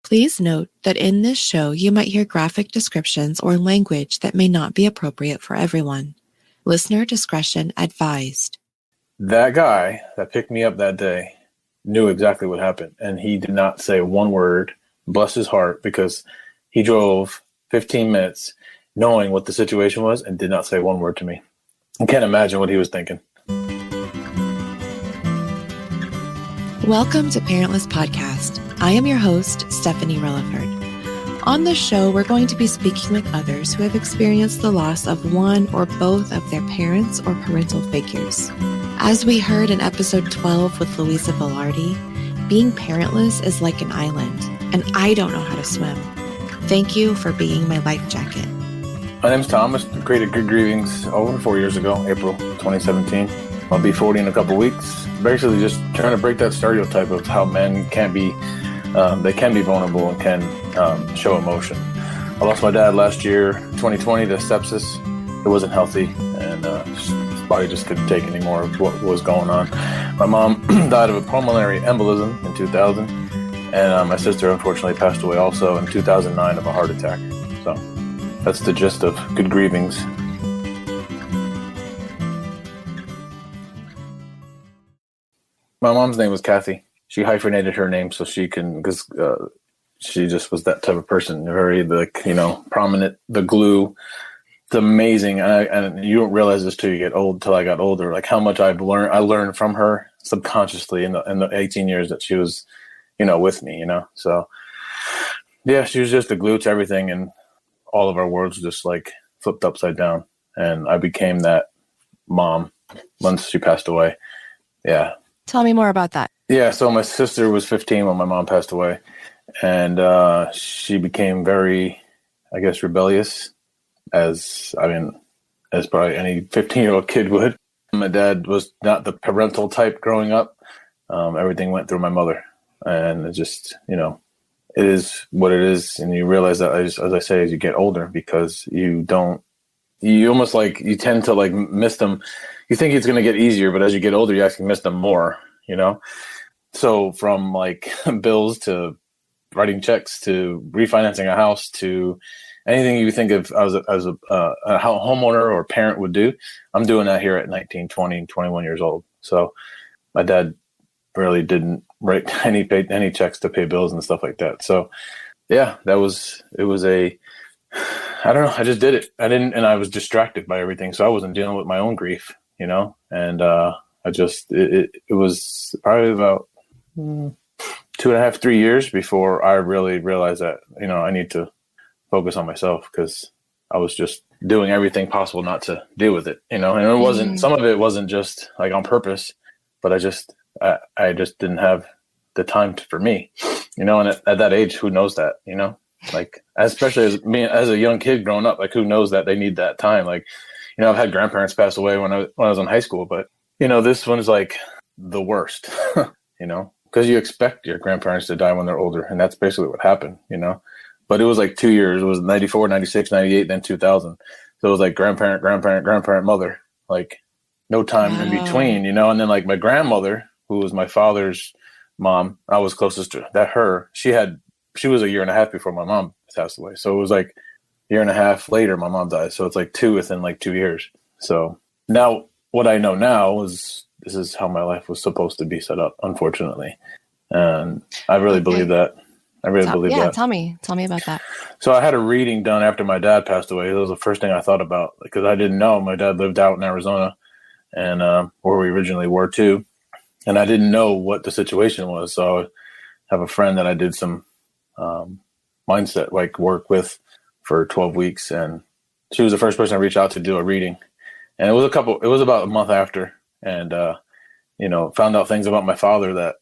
Please note that in this show you might hear graphic descriptions or language that may not be appropriate for everyone. Listener discretion advised. That guy that picked me up that day knew exactly what happened, and he did not say one word, bless his heart, because he drove 15 minutes knowing what the situation was and did not say one word to me. I can't imagine what he was thinking. Welcome to Parentless Podcast. I am your host, Stephanie Relaford. On this show, we're going to be speaking with others who have experienced the loss of one or both of their parents or parental figures. As we heard in episode 12 with Louisa Velarde, being parentless is like an island, and I don't know how to swim. Thank you for being my life jacket. My name's Thomas. I created Good Grievings over 4 years ago, April 2017. I'll be 40 in a couple weeks. Basically just trying to break that stereotype of how men can be, they can be vulnerable and can show emotion. I lost my dad last year, 2020, to sepsis. It wasn't healthy, and his body just couldn't take any more of what was going on. My mom died of a pulmonary embolism in 2000, and my sister unfortunately passed away also in 2009 of a heart attack. So that's the gist of Good Grievings. My mom's name was Cathy. She hyphenated her name so she can, because she just was that type of person, very, prominent, the glue. It's amazing. And you don't realize this till you get old, till I got older, like how much I learned from her subconsciously in the 18 years that she was, with me, So yeah, she was just the glue to everything, and all of our worlds just like flipped upside down. And I became that mom once she passed away. Yeah. Tell me more about that. Yeah, so my sister was 15 when my mom passed away, and she became very, I guess, rebellious, as probably any 15-year-old kid would. My dad was not the parental type growing up. Everything went through my mother, and it just, it is what it is, and you realize that, as I say, as you get older, because you almost like, you tend to like miss them. You think it's going to get easier, but as you get older, you actually miss them more, So from like bills to writing checks to refinancing a house to anything you think of as a homeowner or parent would do, I'm doing that here at 19, 20, 21 years old. So my dad really didn't write any checks to pay bills and stuff like that. So yeah, I don't know. I just did it. And I was distracted by everything. So I wasn't dealing with my own grief, and it was probably about 2.5, 3 years before I really realized that, I need to focus on myself, because I was just doing everything possible not to deal with it, and it wasn't, some of it wasn't just like on purpose, but I just didn't have the time for me, and at that age, who knows that, like, especially as me, as a young kid growing up, like, who knows that they need that time? Like, I've had grandparents pass away when I was in high school, but this one's like the worst, because you expect your grandparents to die when they're older, and that's basically what happened, But it was like 2 years. It was 94, 96, 98, then 2000. So it was like grandparent, mother, like no time in between, And then like my grandmother, who was my father's mom, I was closest to that. She was 1.5 years before my mom passed away. So it was like 1.5 years later, my mom died. So it's like two within like 2 years. So now what I know now is this is how my life was supposed to be set up, unfortunately. And I really believe that. I really believe that. Yeah, tell me about that. So I had a reading done after my dad passed away. It was the first thing I thought about, because I didn't know. My dad lived out in Arizona, and where we originally were too. And I didn't know what the situation was. So I have a friend that I did some mindset like work with for 12 weeks. And she was the first person I reached out to do a reading. And it was about a month after, and, found out things about my father that,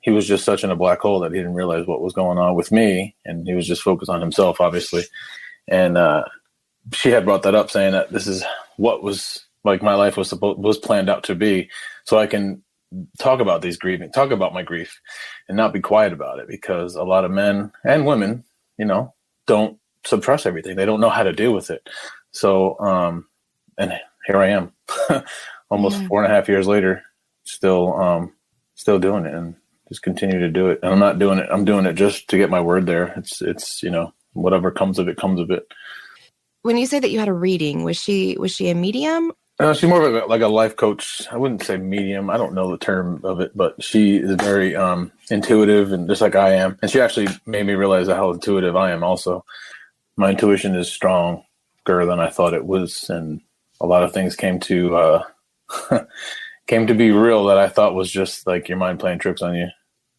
he was just such in a black hole that he didn't realize what was going on with me. And he was just focused on himself, obviously. And she had brought that up, saying that this is what was like my life was planned out to be. So I can talk about talk about my grief and not be quiet about it, because a lot of men and women, don't suppress everything. They don't know how to deal with it. So, and here I am almost 4.5 years later, still doing it. And just continue to do it. And I'm not doing it. I'm doing it just to get my word there. It's, whatever comes of it, comes of it. When you say that you had a reading, was she a medium? She's more of like a life coach. I wouldn't say medium. I don't know the term of it, but she is very intuitive, and just like I am. And she actually made me realize how intuitive I am also. My intuition is stronger than I thought it was. And a lot of things came to be real that I thought was just like your mind playing tricks on you.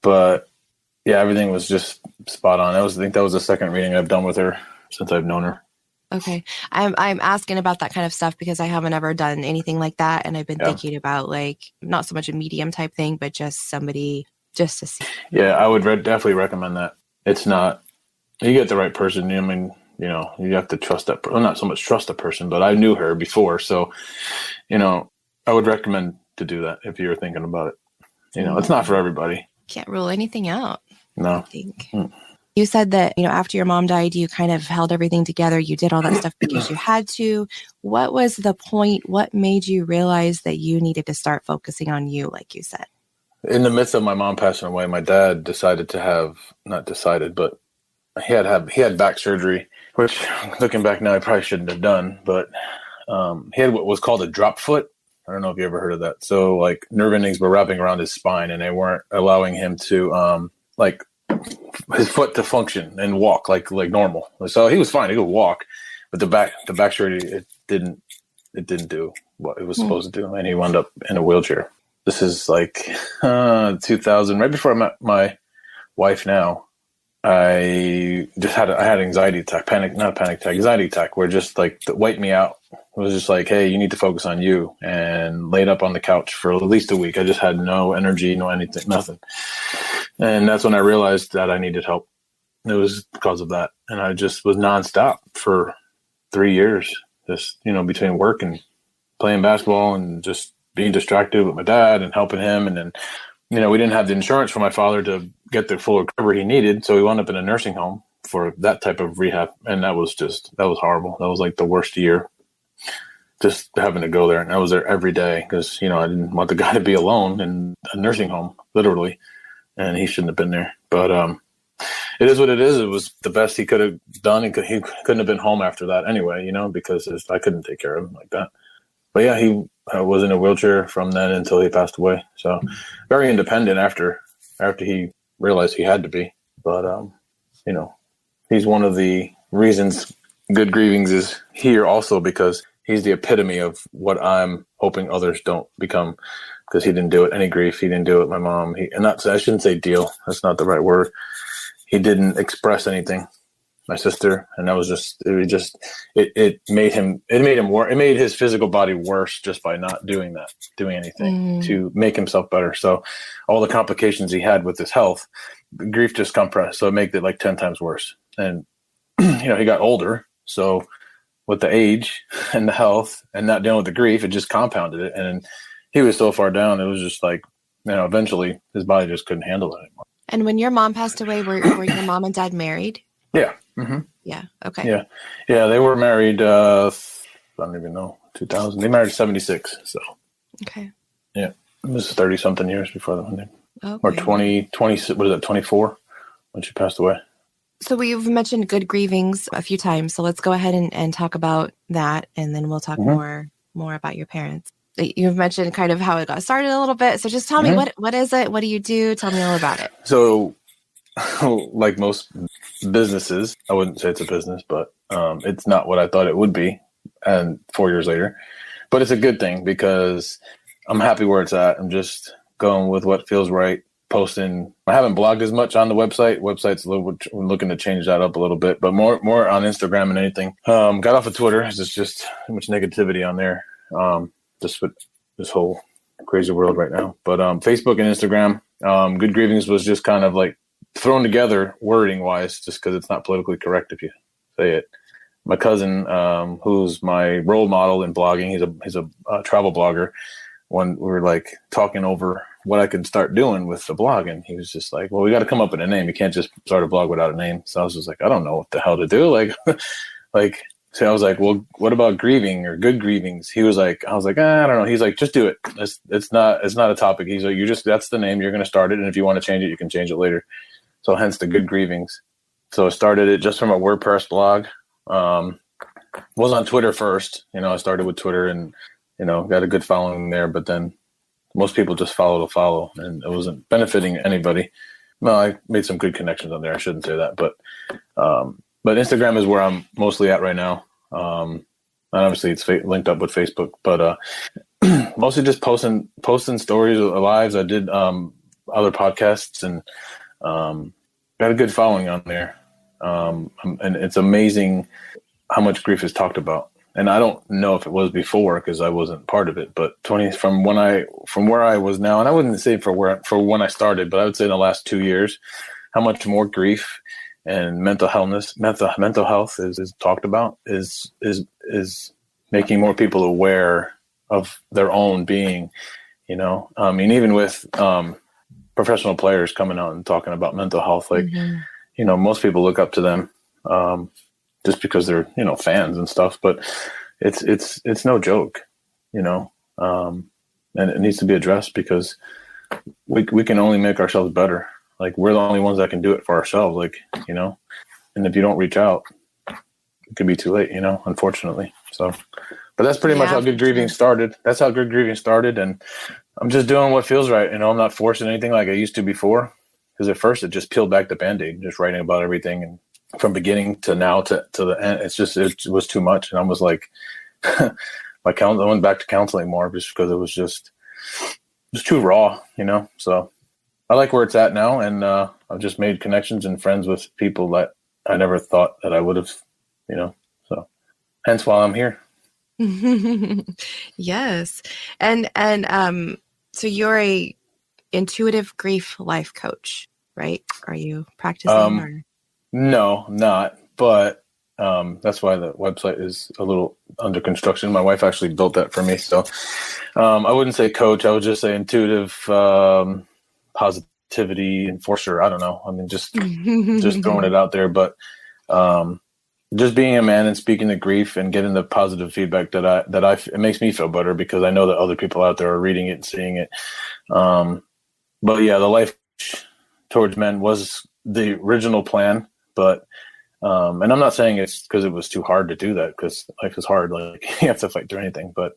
But yeah, everything was just spot on. I think that was the second reading I've done with her since I've known her. Okay. I'm asking about that kind of stuff because I haven't ever done anything like that. And I've been thinking about like, not so much a medium type thing, but just somebody just to see. Yeah, I would definitely recommend that. It's not, you get the right person. I mean, you have to trust that. Well, not so much trust the person, but I knew her before. So, I would recommend to do that if you're thinking about it. It's not for everybody. Can't rule anything out. No. I think. You said that, after your mom died, you kind of held everything together. You did all that stuff because you had to. What was the point? What made you realize that you needed to start focusing on you, like you said? In the midst of my mom passing away, my dad decided to have, not decided, but he had back surgery, which looking back now, I probably shouldn't have done, but he had what was called a drop foot. I don't know if you ever heard of that. So like nerve endings were wrapping around his spine and they weren't allowing him to, his foot to function and walk like normal. So he was fine. He could walk, but the back surgery, it didn't do what it was supposed to do. And he wound up in a wheelchair. This is like 2000, right before I met my wife now. I had anxiety attack, anxiety attack, where just like that wiped me out. It was just like, hey, you need to focus on you, and laid up on the couch for at least a week. I just had no energy, no anything, nothing. And that's when I realized that I needed help. It was because of that. And I just was nonstop for 3 years, just, between work and playing basketball and just being distracted with my dad and helping him. And then, we didn't have the insurance for my father to get the full recovery he needed. So he wound up in a nursing home for that type of rehab. And that was horrible. That was like the worst year, just having to go there. And I was there every day because, I didn't want the guy to be alone in a nursing home, literally. And he shouldn't have been there. But it is what it is. It was the best he could have done. He couldn't have been home after that anyway, because I couldn't take care of him like that. But yeah, he was in a wheelchair from then until he passed away. So very independent after he realized he had to be. But, he's one of the reasons Good Grievings is here also, because he's the epitome of what I'm hoping others don't become, because he didn't do it. Any grief, he didn't do it. My mom, I shouldn't say deal. That's not the right word. He didn't express anything. My sister, and that was it made his physical body worse just by not doing anything to make himself better. So all the complications he had with his health, grief just compressed. So it made it like 10 times worse. And, he got older. So with the age and the health and not dealing with the grief, it just compounded it. And he was so far down, it was just like, eventually his body just couldn't handle it anymore. And when your mom passed away, were your mom and dad married? Yeah. Mm-hmm. Yeah. Okay. Yeah. Yeah. They were married. I don't even know. 2000. They married 76. So. Okay. Yeah. It was 30 something years before that. Okay. Or 20, what is that? 24 when she passed away. So we've mentioned Good Grievings a few times. So let's go ahead and talk about that. And then we'll talk more about your parents. You've mentioned kind of how it got started a little bit. So just tell me, what is it? What do you do? Tell me all about it. So like most businesses, I wouldn't say it's a business, but it's not what I thought it would be. And 4 years later, but it's a good thing because I'm happy where it's at. I'm just going with what feels right. Posting. I haven't blogged as much on the website. Website's we're looking to change that up a little bit, but more on Instagram and anything. Got off of Twitter. There's just too much negativity on there. Just with this whole crazy world right now. But Facebook and Instagram, Good Grievings was just kind of like thrown together wording wise, just because it's not politically correct if you say it. My cousin, who's my role model in blogging, he's a travel blogger. When we were like talking over what I could start doing with the blog, and he was just like, well, we got to come up with a name. You can't just start a blog without a name. So I was just like, I don't know what the hell to do. Like So I was like, well, what about grieving or good grievings? I was like, I don't know. He's like, just do it. It's not a topic. He's like, that's the name. You're going to start it. And if you want to change it, you can change it later. So hence the Good Grievings. So I started it just from a WordPress blog. Was on Twitter first. I started with Twitter and, got a good following there, but then most people just follow to follow, and it wasn't benefiting anybody. Well, I made some good connections on there. I shouldn't say that, but Instagram is where I'm mostly at right now. And obviously it's linked up with Facebook, but mostly just posting stories of lives. I did other podcasts and got a good following on there. And it's amazing how much grief is talked about. And I don't know if it was before because I wasn't part of it, but from where I was now, and I wouldn't say for when I started, but I would say in the last 2 years, how much more grief and mental health is talked about is making more people aware of their own being, I mean, even with professional players coming out and talking about mental health, like, most people look up to them just because they're, fans and stuff, but it's no joke, and it needs to be addressed because we can only make ourselves better. Like, we're the only ones that can do it for ourselves, like, and if you don't reach out, it could be too late, unfortunately. So, but that's pretty much how Good Grieving started. That's how Good Grieving started. And I'm just doing what feels right. I'm not forcing anything like I used to before. Because at first it just peeled back the Band-Aid, just writing about everything. And from beginning to now to the end, it was too much. And I was like, I went back to counseling more just because it was just too raw, So I like where it's at now. And I've just made connections and friends with people that I never thought that I would have, so hence why I'm here. Yes. And so you're a intuitive grief life coach, right? Are you practicing or? No, not, but that's why the website is a little under construction. My wife actually built that for me. So I wouldn't say coach. I would just say intuitive positivity enforcer. I don't know. I mean, just throwing it out there, but just being a man and speaking the grief and getting the positive feedback it makes me feel better because I know that other people out there are reading it and seeing it. But yeah, the life towards men was the original plan, but and I'm not saying it's because it was too hard to do that, because life is hard. Like, you have to fight through anything, but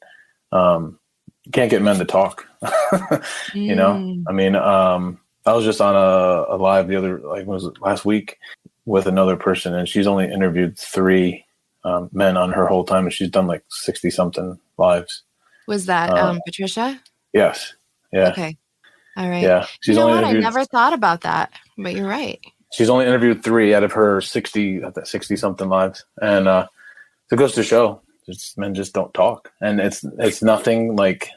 you can't get men to talk. I mean, I was just on a live was it last week with another person, and she's only interviewed 3 men on her whole time, and she's done like 60 something lives. Was that Patricia? Yes. Yeah. Okay. All right. Yeah. I never thought about that, but you're right. She's only interviewed 3 out of her 60 something lives. And it goes to show men just don't talk. And it's nothing like,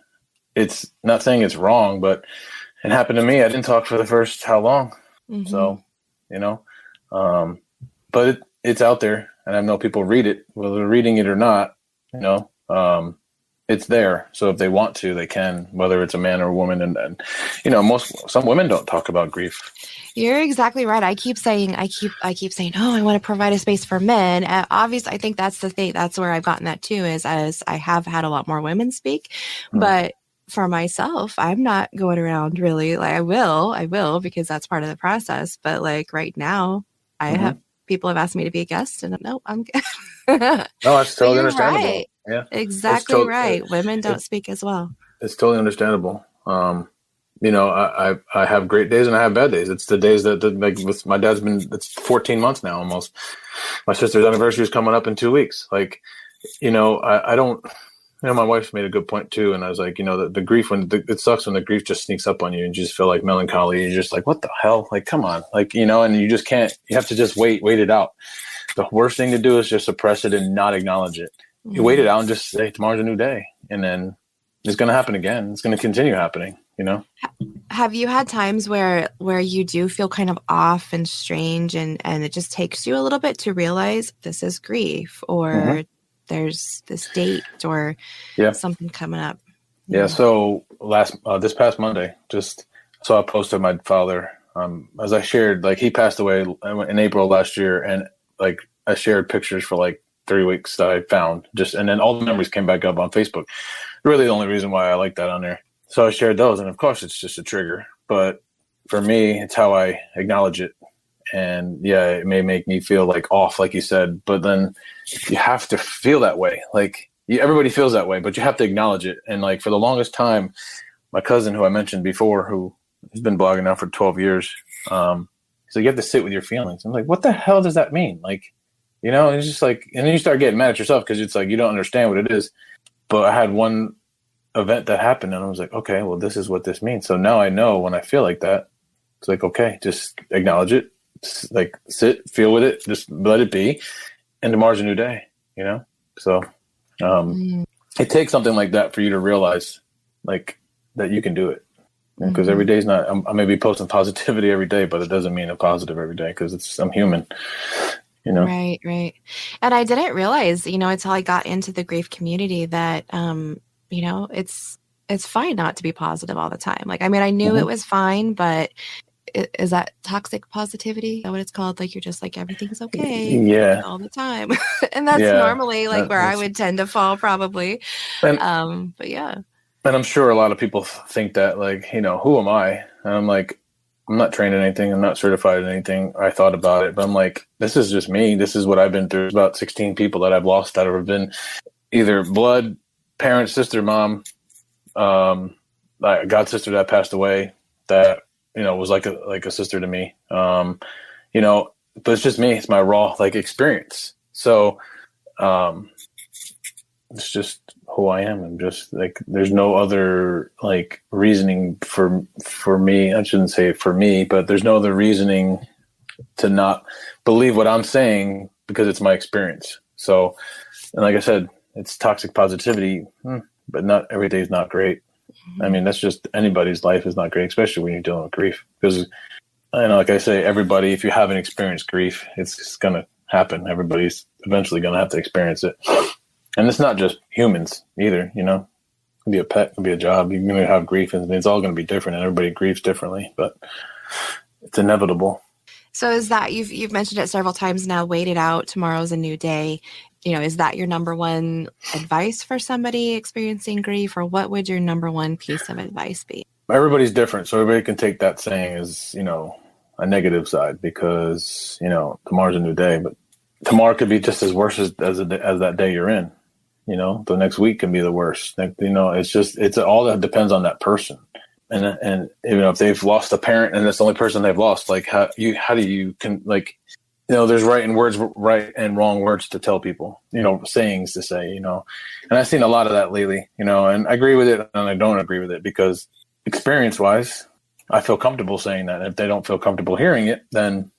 it's not saying it's wrong, but it happened to me. I didn't talk for the first how long. Mm-hmm. So, but it's out there, and I know people read it, whether they're reading it or not, it's there. So if they want to, they can, whether it's a man or a woman. And some women don't talk about grief. You're exactly right. I keep saying, oh, I want to provide a space for men. Obviously, I think that's the thing. That's where I've gotten that too, is as I have had a lot more women speak, but for myself, I'm not going around really like I will, because that's part of the process. But like right now, people have asked me to be a guest, and no, I'm good. No, that's totally understandable. Right. Yeah, exactly right. Women don't speak as well. It's totally understandable. I have great days and I have bad days. It's the days that like with my dad's it's 14 months now almost. My sister's anniversary is coming up in 2 weeks. Like, I don't. My wife made a good point too, and I was like, the grief it sucks when the grief just sneaks up on you and you just feel like melancholy. You're just like, what the hell? Like, come on, like, and you just can't. You have to just wait it out. The worst thing to do is just suppress it and not acknowledge it. You wait it out and just say tomorrow's a new day, and then it's going to happen again. It's going to continue happening. Have you had times where you do feel kind of off and strange, and it just takes you a little bit to realize this is grief, or there's this date or something coming up? Yeah. So this past Monday, I posted my father, as I shared, like he passed away in April last year. And like I shared pictures for like 3 weeks that I found and then all the memories came back up on Facebook. Really the only reason why I like that on there. So I shared those, and of course it's just a trigger, but for me, it's how I acknowledge it. And yeah, it may make me feel like off, like you said, but then you have to feel that way. Like everybody feels that way, but you have to acknowledge it. And like for the longest time, my cousin who I mentioned before, who has been blogging now for 12 years, so you have to sit with your feelings. I'm like, what the hell does that mean? Like, and it's just like, and then you start getting mad at yourself because it's like, you don't understand what it is. But I had one event that happened and I was like, okay, well, this is what this means. So now I know when I feel like that, it's like, okay, just acknowledge it, like sit, feel with it, just let it be. And tomorrow's a new day, So it takes something like that for you to realize like that you can do it. Because every day is not, I may be posting positivity every day, but it doesn't mean I'm positive every day because I'm human, Right. And I didn't realize, until I got into the grief community that, it's fine not to be positive all the time. Like, I mean, I knew it was fine, but is that toxic positivity? Is that what it's called? Like, you're just like, everything's okay all the time. And that's normally like where I would tend to fall probably. But yeah. And I'm sure a lot of people think that, like, who am I? And I'm like, I'm not trained in anything. I'm not certified in anything. I thought about it, but I'm like, this is just me. This is what I've been through. There's about 16 people that I've lost that have been either blood, parent, sister, mom, like a god sister that passed away that, was like a sister to me. But it's just me. It's my raw experience. So it's just who I am. I'm just like, there's no other reasoning for me. I shouldn't say for me, but there's no other reasoning to not believe what I'm saying because it's my experience. So, and like I said, it's toxic positivity, but not every day is not great. I mean, that's just anybody's life is not great, especially when you're dealing with grief. Because like I say, everybody, if you haven't experienced grief, it's going to happen. Everybody's eventually going to have to experience it. And it's not just humans either, it could be a pet, it could be a job. You're going to have grief and it's all going to be different and everybody grieves differently, but it's inevitable. So is that, you've mentioned it several times now, wait it out, tomorrow's a new day. Is that your number one advice for somebody experiencing grief, or what would your number one piece of advice be? Everybody's different. So everybody can take that saying as, a negative side because, tomorrow's a new day, but tomorrow could be just as worse as that day you're in. The next week can be the worst. It's all that depends on that person. And if they've lost a parent and that's the only person they've lost, like how do you there's right and wrong words to tell people, sayings to say, and I've seen a lot of that lately, and I agree with it and I don't agree with it because experience wise, I feel comfortable saying that. And if they don't feel comfortable hearing it, then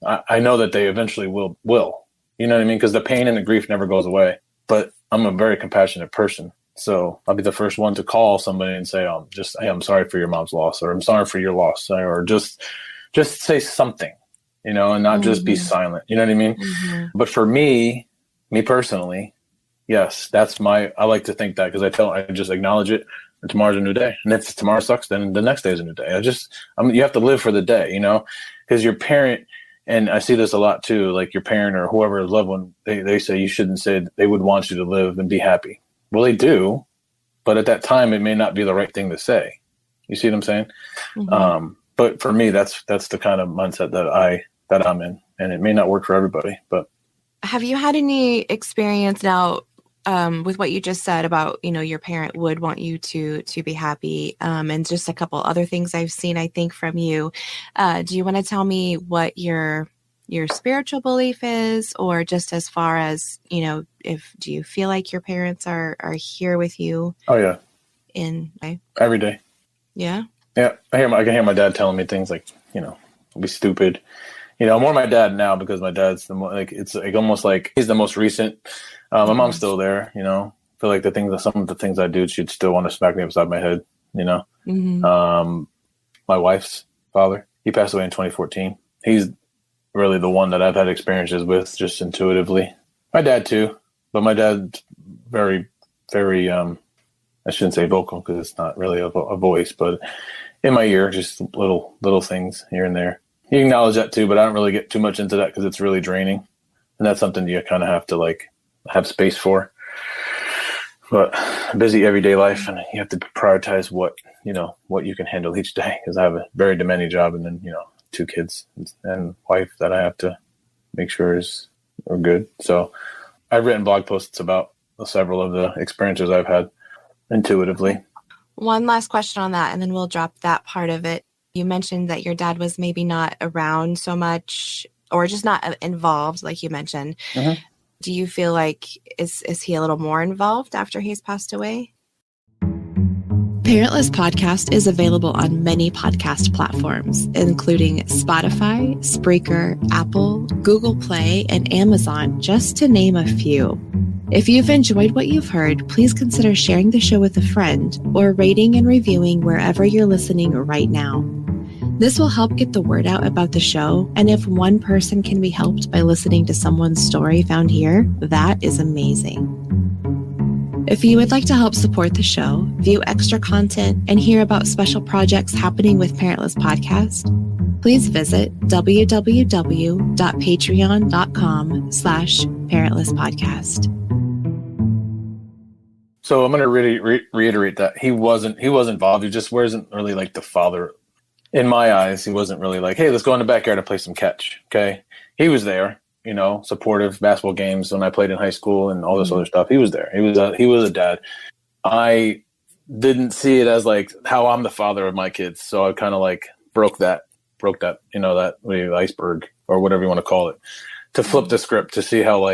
I know that they eventually will. You know what I mean? Because the pain and the grief never goes away. But I'm a very compassionate person. So I'll be the first one to call somebody and say, I'm sorry for your mom's loss, or I'm sorry for your loss, or just say something, and not just be silent. You know what I mean? Mm-hmm. But for me personally, yes, I like to think that because I just acknowledge it. And tomorrow's a new day. And if tomorrow sucks, then the next day is a new day. You have to live for the day, because your parent, and I see this a lot too, like your parent or whoever's loved one, they say you shouldn't say they would want you to live and be happy. Well, they do, but at that time, it may not be the right thing to say. You see what I'm saying? Mm-hmm. But for me, that's the kind of mindset that I'm in, and it may not work for everybody. But have you had any experience now with what you just said about your parent would want you to be happy, and just a couple other things I've seen, I think, from you? Do you want to tell me what your spiritual belief is, or just as far as do you feel like your parents are here with you? Oh yeah, every day. Yeah. I can hear my dad telling me things like be stupid. More my dad now because my dad's it's like almost like he's the most recent. My mom's still there, I feel like some of the things I do, she'd still want to smack me upside my head, Mm-hmm. My wife's father, he passed away in 2014. He's really the one that I've had experiences with just intuitively. My dad too, but my dad's very, very, I shouldn't say vocal because it's not really a voice, but in my ear, just little things here and there. You acknowledge that too, but I don't really get too much into that because it's really draining. And that's something you kind of have to have space for. But busy everyday life, and you have to prioritize what you can handle each day, because I have a very demanding job, and then 2 kids and wife that I have to make sure are good. So I've written blog posts about several of the experiences I've had intuitively. One last question on that, and then we'll drop that part of it. You mentioned that your dad was maybe not around so much, or just not involved, like you mentioned. Mm-hmm. Do you feel like is he a little more involved after he's passed away? Parentless Podcast is available on many podcast platforms, including Spotify, Spreaker, Apple, Google Play, and Amazon, just to name a few. If you've enjoyed what you've heard, please consider sharing the show with a friend or rating and reviewing wherever you're listening right now. This will help get the word out about the show, and if one person can be helped by listening to someone's story found here, that is amazing. If you would like to help support the show, view extra content, and hear about special projects happening with Parentless Podcast, please visit www.patreon.com/parentlesspodcast. So I'm going to really reiterate that he was involved. He just wasn't really like the father. In my eyes, he wasn't really like, hey, let's go in the backyard and play some catch. Okay. He was there, supportive basketball games when I played in high school and all this other stuff. He was there. He was a dad. I didn't see it as like how I'm the father of my kids. So I kind of like broke that, that iceberg or whatever you want to call it, to flip the script to see how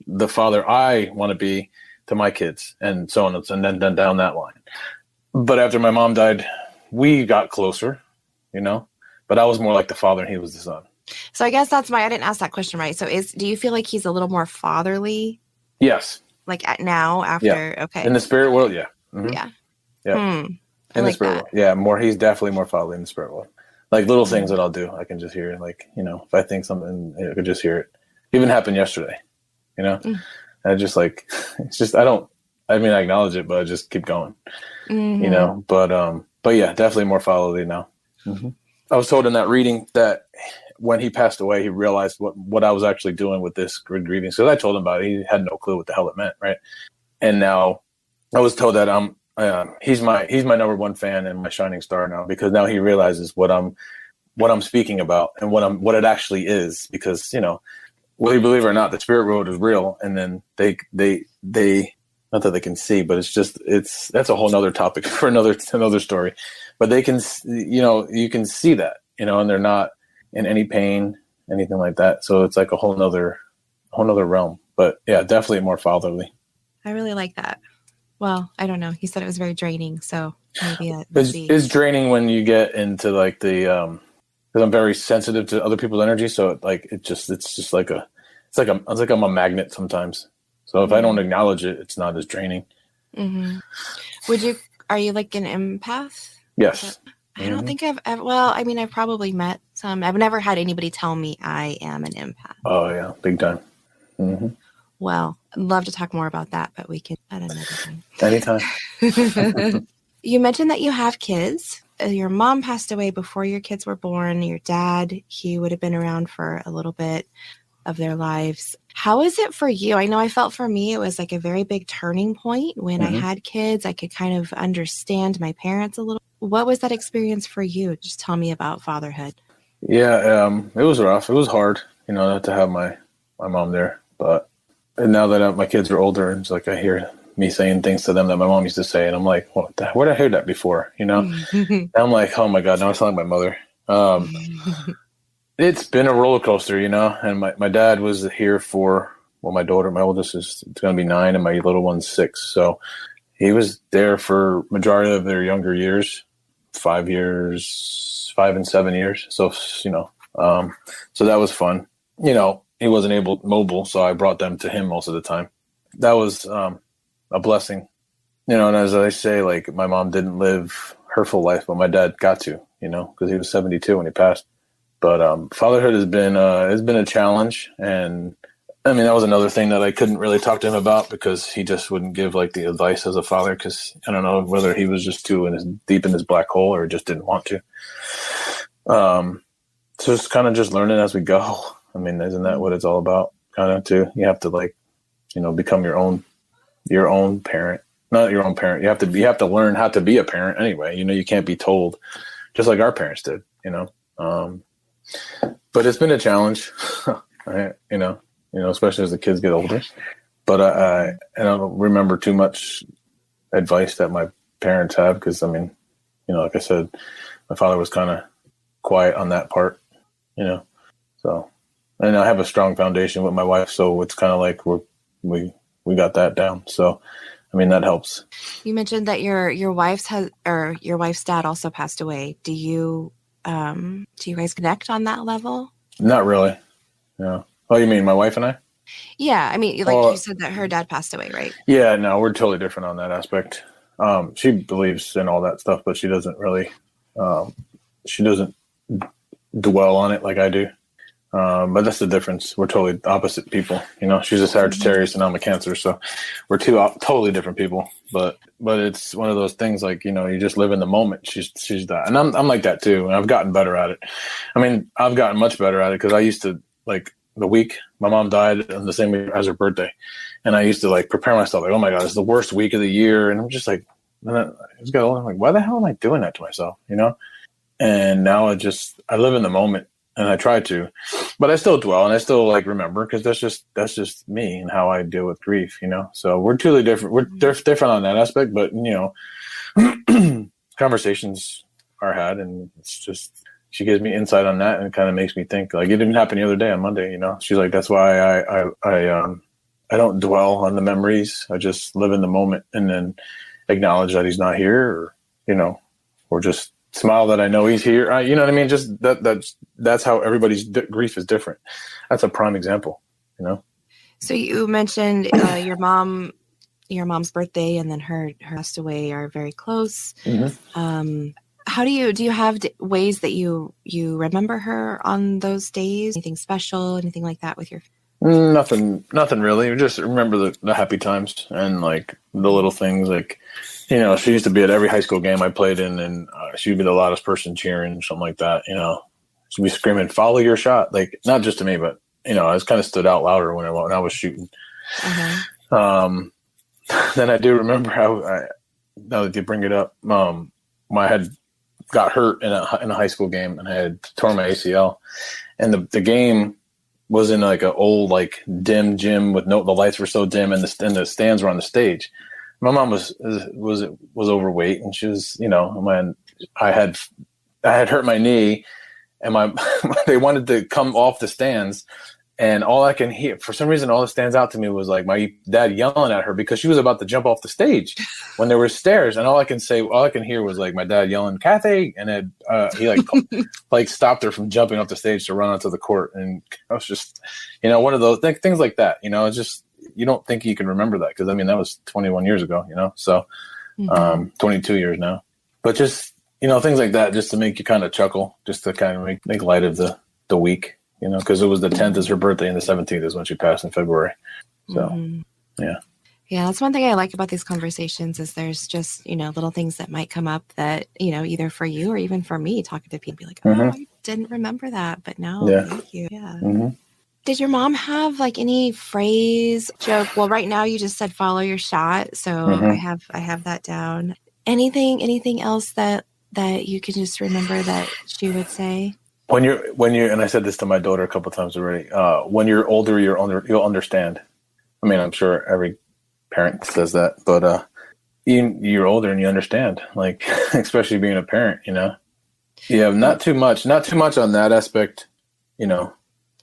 the father I want to be to my kids and so on. And then down that line. But after my mom died, we got closer, but I was more like the father and he was the son. So I guess I didn't ask that question right. So do you feel like he's a little more fatherly? Yes. Like now after, yeah. Okay. In the spirit world, yeah. Mm-hmm. Yeah. Yeah. In the spirit world. Yeah, he's definitely more fatherly in the spirit world. Like little things that I'll do, I can just hear it. Like, if I think something, I could just hear it. Even happened yesterday, And I just it's just, I acknowledge it, but I just keep going, But yeah, definitely more fatherly now. Mm-hmm. I was told in that reading that when he passed away, he realized what I was actually doing with this Good Grievings. So I told him about it. He had no clue what the hell it meant, right? And now I was told that he's my number one fan and my shining star now, because now he realizes what I'm speaking about and what it actually is. Because whether you believe it or not, the spirit world is real, and then they not that they can see, but that's a whole nother topic for another story. But they can, you can see that, and they're not in any pain, anything like that. So it's like a whole nother realm. But yeah, definitely more fatherly. I really like that. Well, I don't know. He said it was very draining, so maybe it's draining when you get into like the because I'm very sensitive to other people's energy. So it's just like I'm a magnet sometimes. So if I don't acknowledge it, it's not as draining. Mm-hmm. Are you like an empath? Yes. I don't think I've ever, I've probably met some. I've never had anybody tell me I am an empath. Oh yeah, big time. Mm-hmm. Well, I'd love to talk more about that, but we can at another time. Anytime. You mentioned that you have kids. Your mom passed away before your kids were born. Your dad, he would have been around for a little bit of their lives. How is it for you? I know I felt for me, it was like a very big turning point when I had kids. I could kind of understand my parents a little. What was that experience for you? Just tell me about fatherhood. Yeah, it was rough. It was hard, not to have my mom there. But now that my kids are older, it's like I hear me saying things to them that my mom used to say, and I'm like, where did I hear that before? And I'm like, oh my God, now I sound like my mother. It's been a roller coaster, and my dad was here for, my Mm-hmm. oldest is going to be 9 and my little one's 6. So he was there for majority of their younger years, 5 and 7 years. So, so that was fun. He wasn't mobile, so I brought them to him most of the time. That was a blessing. And as I say, like my mom didn't live her full life, but my dad got to, because he was 72 when he passed. But fatherhood has been a challenge, and that was another thing that I couldn't really talk to him about because he just wouldn't give like the advice as a father, because I don't know whether he was just too deep in his black hole or just didn't want to. So it's kind of just learning as we go. Isn't that what it's all about? Kind of too. You have to become your own parent. Not your own parent. You have to learn how to be a parent anyway. You can't be told, just like our parents did, but it's been a challenge, right? Especially as the kids get older. But I don't remember too much advice that my parents have because, like I said, my father was kind of quiet on that part, So, and I have a strong foundation with my wife, so it's kind of like we got that down. So, that helps. You mentioned that your wife's dad also passed away. Do you guys connect on that level? Not really. No. Oh, you mean my wife and I? Yeah, you said that her dad passed away, right? Yeah, no, we're totally different on that aspect. She believes in all that stuff, but she doesn't really. She doesn't dwell on it like I do. But that's the difference. We're totally opposite people. She's a Sagittarius and I'm a Cancer, so we're two totally different people. But it's one of those things like you just live in the moment. She's that, and I'm like that too. And I've gotten better at it. I've gotten much better at it because I used to like the week my mom died on the same week as her birthday, and I used to like prepare myself like, oh my god, it's the worst week of the year, and I'm just like, I'm like, why the hell am I doing that to myself? And now I live in the moment. And I try to, but I still dwell and I still like remember because that's just me and how I deal with grief, So we're totally different. We're different on that aspect, but conversations are had, and it's just she gives me insight on that and it kind of makes me think. Like it didn't happen the other day on Monday, She's like, that's why I don't dwell on the memories. I just live in the moment and then acknowledge that he's not here, or just smile that I know he's here. You know what I mean? Just that's how everybody's grief is different. That's a prime example, So you mentioned your mom's birthday and then her passed away are very close. Mm-hmm. How do you have ways that you remember her on those days? Anything special, anything like that with your? Nothing really. Just remember the happy times and like the little things like, she used to be at every high school game I played in, and she'd be the loudest person cheering, something like that. She'd be screaming, "Follow your shot!" Like not just to me, but I was kind of stood out louder when I was shooting. Uh-huh. Then I do remember how now that you bring it up, I had got hurt in a high school game and I had torn my ACL, and the game was in like an old like dim gym with the lights were so dim and the stands were on the stage. My mom was overweight and she was, when I had hurt my knee and they wanted to come off the stands, and all I can hear, for some reason, all that stands out to me was like my dad yelling at her because she was about to jump off the stage when there were stairs, and all I can hear was like my dad yelling, "Cathy!" and then he like stopped her from jumping off the stage to run onto the court, and I was just, one of those things like that. It's just you don't think you can remember that because that was 21 years ago, so 22 years now, but just things like that just to make you kind of chuckle, just to kind of make light of the week. Because it was the 10th is her birthday and the 17th is when she passed in February. So, yeah. Yeah, that's one thing I like about these conversations is there's just, little things that might come up that, either for you or even for me talking to people, be like, oh, I didn't remember that, but now thank you. Yeah. Mm-hmm. Did your mom have like any phrase, joke? Well, right now you just said follow your shot. So I have that down. Anything else that you can just remember that she would say? When you're, and I said this to my daughter a couple of times already. When you're older, you'll understand. I'm sure every parent says that, but you're older and you understand. Like, especially being a parent, Yeah, not too much on that aspect,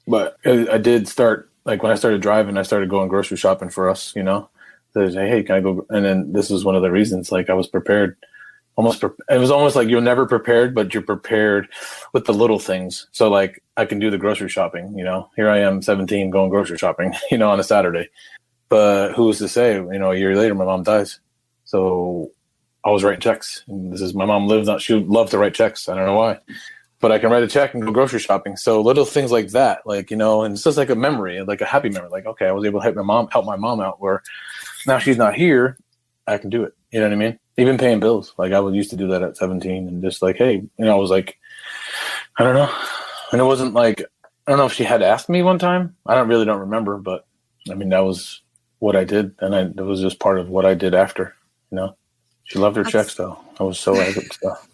But I did start, like when I started driving, I started going grocery shopping for us, They say, hey, can I go? And then this was one of the reasons. Like I was prepared. It was almost like you're never prepared, but you're prepared with the little things. So like I can do the grocery shopping, here I am 17 going grocery shopping, on a Saturday, but who's to say, a year later, my mom dies. So I was writing checks, and my mom she would love to write checks. I don't know why, but I can write a check and go grocery shopping. So little things like that, like, and it's just like a memory, like a happy memory. Like, okay, I was able to help my mom out where now she's not here. I can do it. You know what I mean? Even paying bills. Like I used to do that at 17 and just like, hey, I was like, I don't know. And it wasn't like, I don't know if she had asked me one time. I don't remember, but that was what I did, and it was just part of what I did after. She loved her checks though. I was so I good stuff.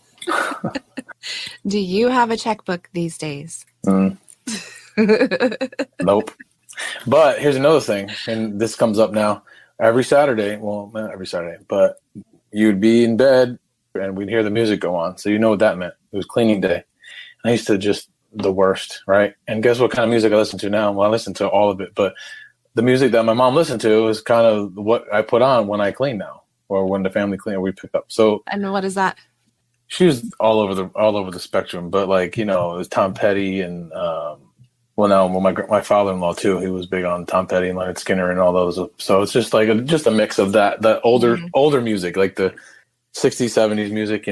Do you have a checkbook these days? Nope. But here's another thing, and this comes up now every Saturday. Well, not every Saturday, but you'd be in bed and we'd hear the music go on. So you know what that meant. It was cleaning day. And I used to just the worst, right? And guess what kind of music I listen to now? Well, I listen to all of it, but the music that my mom listened to is kind of what I put on when I clean now, or when the family clean, or we pick up. So, and what is that? She was all over the spectrum, but it was Tom Petty and my father-in-law too. He was big on Tom Petty and Leonard Skinner and all those. So it's just just a mix of that older music, like the 60s, 70s music,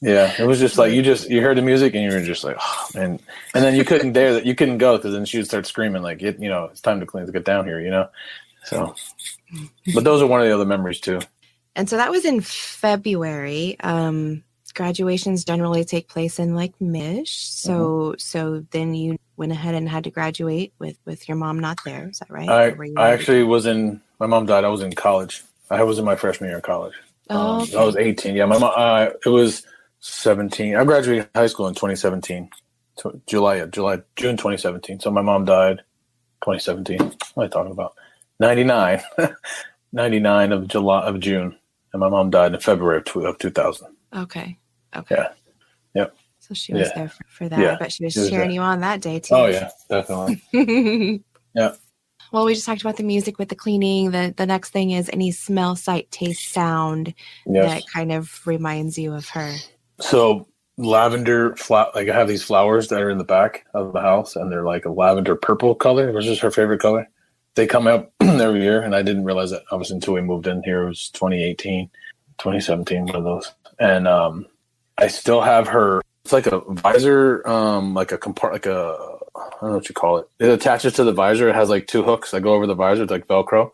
Yeah, it was just you heard the music and you were just like, oh, man. And then you couldn't you couldn't go, because then she would start screaming like, it's time to clean, to get down here, So, but those are one of the other memories too. And so that was in February. Graduations generally take place in May-ish. So then you went ahead and had to graduate with your mom not there. Is that right? I actually was my mom died. I was in college. I was in my freshman year of college. Okay. I was 18. Yeah, my mom, it was 17. I graduated high school in 2017, June 2017. So my mom died 2017. What am I talking about? 99, 99 of June. And my mom died in February of 2000. Okay. Yeah. Yep. So she was there for that. Yeah. But she was cheering you on that day too. Oh yeah, definitely. Yeah. Well, we just talked about the music with the cleaning. The next thing is any smell, sight, taste, sound that kind of reminds you of her. So lavender, I have these flowers that are in the back of the house, and they're like a lavender purple color, which is her favorite color. They come out every year, and I didn't realize that obviously until we moved in here. It was 2018, 2017, one of those. And I still have her. It's like a visor, like a compartment, like a, I don't know what you call it. It attaches to the visor. It has like two hooks that go over the visor. It's like Velcro.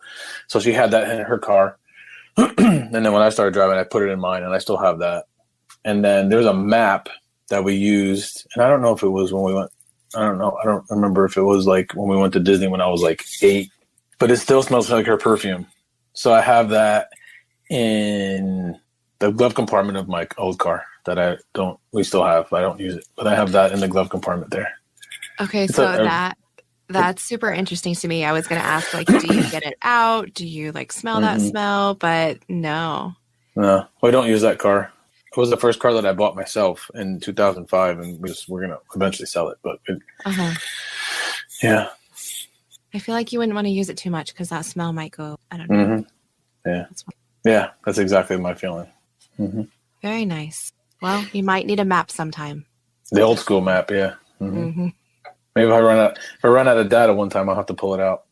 So she had that in her car. And then when I started driving, I put it in mine, and I still have that. And then there's a map that we used, and I don't know if it was when we went. I don't know. I don't remember if it was like when we went to Disney when I was like 8, but it still smells like her perfume. So I have that in the glove compartment of my old car that we still have. I don't use it, but I have that in the glove compartment there. Okay. That's super interesting to me. I was going to ask, do you get it out? Do you smell that smell? But no, we don't use that car. It was the first car that I bought myself in 2005, and we're going to eventually sell it. But yeah. I feel like you wouldn't want to use it too much because that smell might go, I don't know. Yeah. Yeah, that's exactly my feeling. Mm-hmm. Very nice. Well, you might need a map sometime. The old school map, yeah. Mm-hmm. Mm-hmm. Maybe if I run out of data one time, I'll have to pull it out.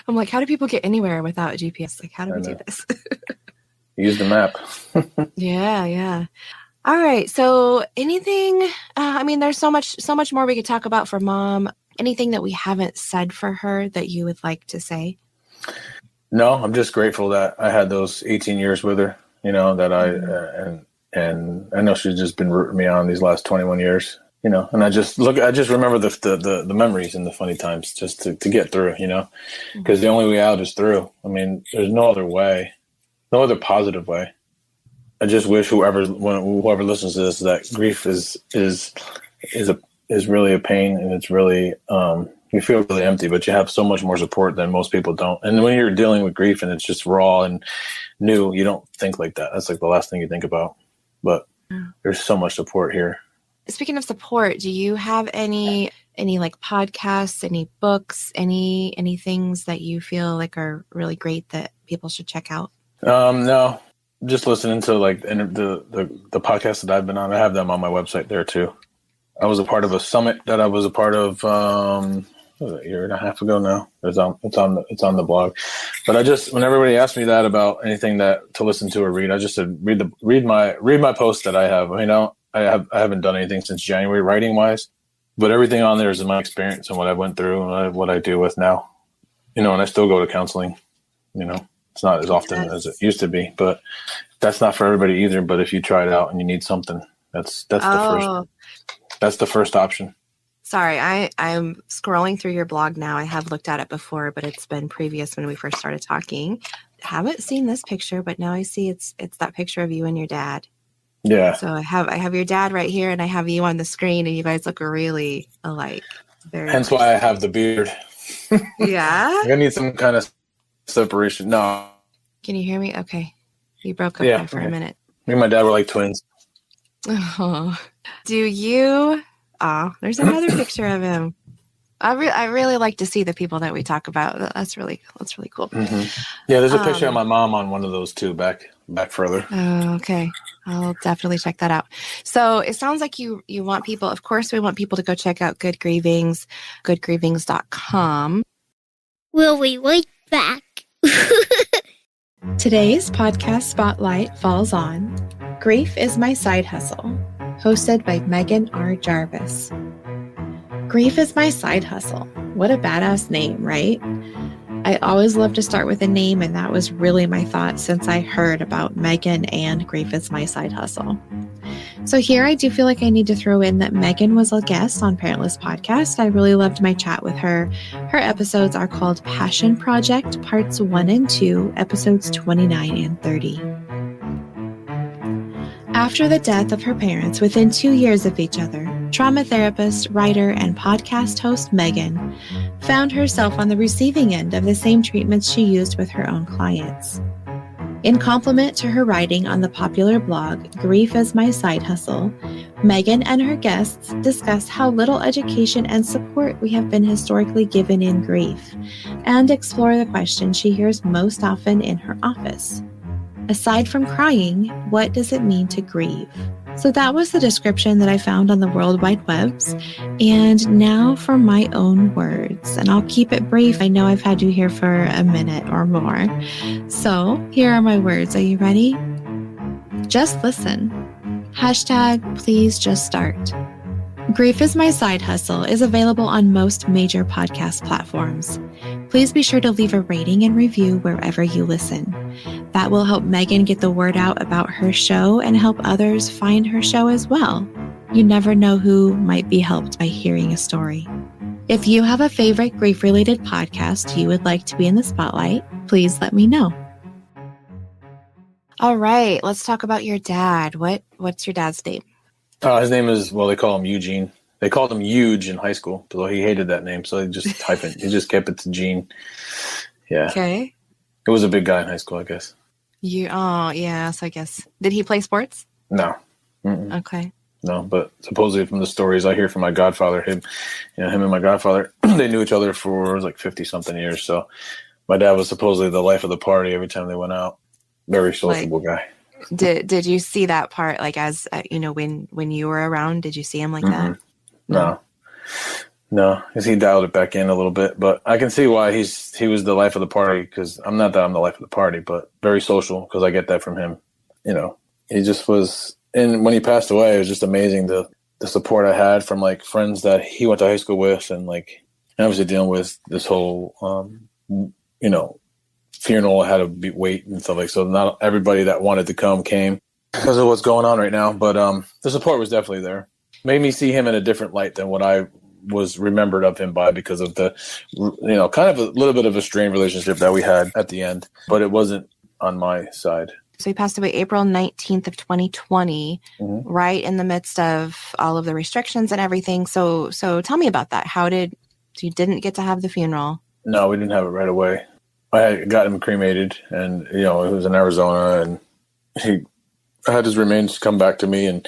I'm like, how do people get anywhere without GPS? How do we do this? Use the map. Yeah. All right. So anything, there's so much more we could talk about for Mom. Anything that we haven't said for her that you would like to say? No, I'm just grateful that I had those 18 years with her, that and I know she's just been rooting me on these last 21 years, and I just remember the memories and the funny times just to get through, because the only way out is through. There's no other way. No other positive way. I just wish whoever listens to this, that grief is really a pain, and it's really you feel really empty, but you have so much more support than most people don't. And when you're dealing with grief and it's just raw and new, you don't think like that. That's the last thing you think about. But there's so much support here. Speaking of support, do you have any podcasts, any books, any things that you feel are really great that people should check out? No, just listening to the podcast that I've been on. I have them on my website there too. I was a part of a summit that I was a part of a year and a half ago now. It's on the blog. But when everybody asks me that about anything to listen to or read, I just said read my post that I have. I haven't done anything since January writing wise, but everything on there is my experience and what I went through and what I deal with now. And I still go to counseling. It's not as often as it used to be, but that's not for everybody either. But if you try it out and you need something, that's the first option. Sorry, I'm scrolling through your blog now. I have looked at it before, but it's been previous when we first started talking. Haven't seen this picture, but now I see it's that picture of you and your dad. Yeah. So I have your dad right here, and I have you on the screen, and you guys look really alike. Very Hence much. why I have the beard. Yeah. I need some kind of separation. No. Can you hear me? Okay. You broke up there for a minute. Me and my dad were like twins. Oh. Do you? Oh, there's another picture of him. I really like to see the people that we talk about. That's really cool. Mm-hmm. Yeah, there's a picture of my mom on one of those too, back further. Oh, okay. I'll definitely check that out. So it sounds like you want people, of course, we want people to go check out Good Grievings, goodgrievings.com. We'll be right back. Today's podcast spotlight falls on Grief is My Side Hustle, hosted by Megan R. Jarvis. Grief is my side hustle. What a badass name, right? I always love to start with a name, and that was really my thought since I heard about Megan and Grief is My Side Hustle. So here I do feel like I need to throw in that Megan was a guest on Parentless Podcast. I really loved my chat with her. Her episodes are called Passion Project, Parts 1 and 2, episodes 29 and 30. After the death of her parents within 2 years of each other, trauma therapist, writer, and podcast host Megan found herself on the receiving end of the same treatments she used with her own clients. In complement to her writing on the popular blog Grief is My Side Hustle, Megan and her guests discuss how little education and support we have been historically given in grief, and explore the question she hears most often in her office. Aside from crying, what does it mean to grieve? So that was the description that I found on the World Wide Webs. And now for my own words, and I'll keep it brief. I know I've had you here for a minute or more. So here are my words. Are you ready? Just listen. # please just start. Grief is My Side Hustle is available on most major podcast platforms. Please be sure to leave a rating and review wherever you listen. That will help Megan get the word out about her show and help others find her show as well. You never know who might be helped by hearing a story. If you have a favorite grief-related podcast you would like to be in the spotlight, please let me know. All right, let's talk about your dad. What's your dad's name? His name is, well, they call him Eugene. They called him Huge in high school, so he hated that name, so he just he just kept it to Gene. Yeah. Okay. It was a big guy in high school, I guess. Yes, I guess. Did he play sports? No. Mm-mm. Okay. No, but supposedly from the stories I hear from my godfather, him and my godfather, they knew each other for like 50-something years. So my dad was supposedly the life of the party every time they went out. Very sociable guy. Did you see that part, like, as when you were around? Did you see him like that? No, because he dialed it back in a little bit. But I can see why he was the life of the party, because I'm not that I'm the life of the party, but very social, because I get that from him. He just was. And when he passed away, it was just amazing the support I had from like friends that he went to high school with, and like obviously dealing with this whole funeral had to wait and stuff like so. Not everybody that wanted to come came because of what's going on right now, but the support was definitely there. Made me see him in a different light than what I was remembered of him by, because of the kind of a little bit of a strained relationship that we had at the end, but it wasn't on my side. So he passed away April 19th of 2020, right in the midst of all of the restrictions and everything. So tell me about that. You didn't get to have the funeral? No, we didn't have it right away. I had got him cremated, and it was in Arizona, and I had his remains come back to me, and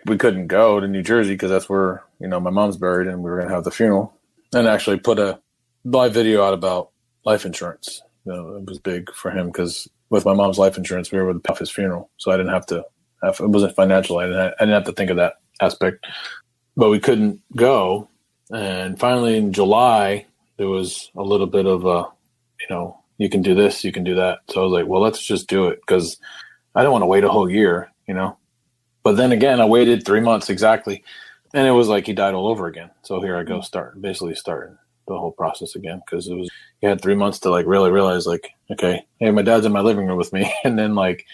we couldn't go to New Jersey because that's where my mom's buried, and we were going to have the funeral, and actually put a live video out about life insurance. It was big for him because with my mom's life insurance, we were able to pay off his funeral, so I didn't have to. It wasn't financial. I didn't have to think of that aspect, but we couldn't go, and finally in July there was a little bit of a. You can do this, you can do that. So I was like, well, let's just do it, because I don't want to wait a whole year, But then again, I waited 3 months exactly, and it was like he died all over again. So here I go, basically starting the whole process again, because you had 3 months to like really realize, like, okay, hey, my dad's in my living room with me, and then like,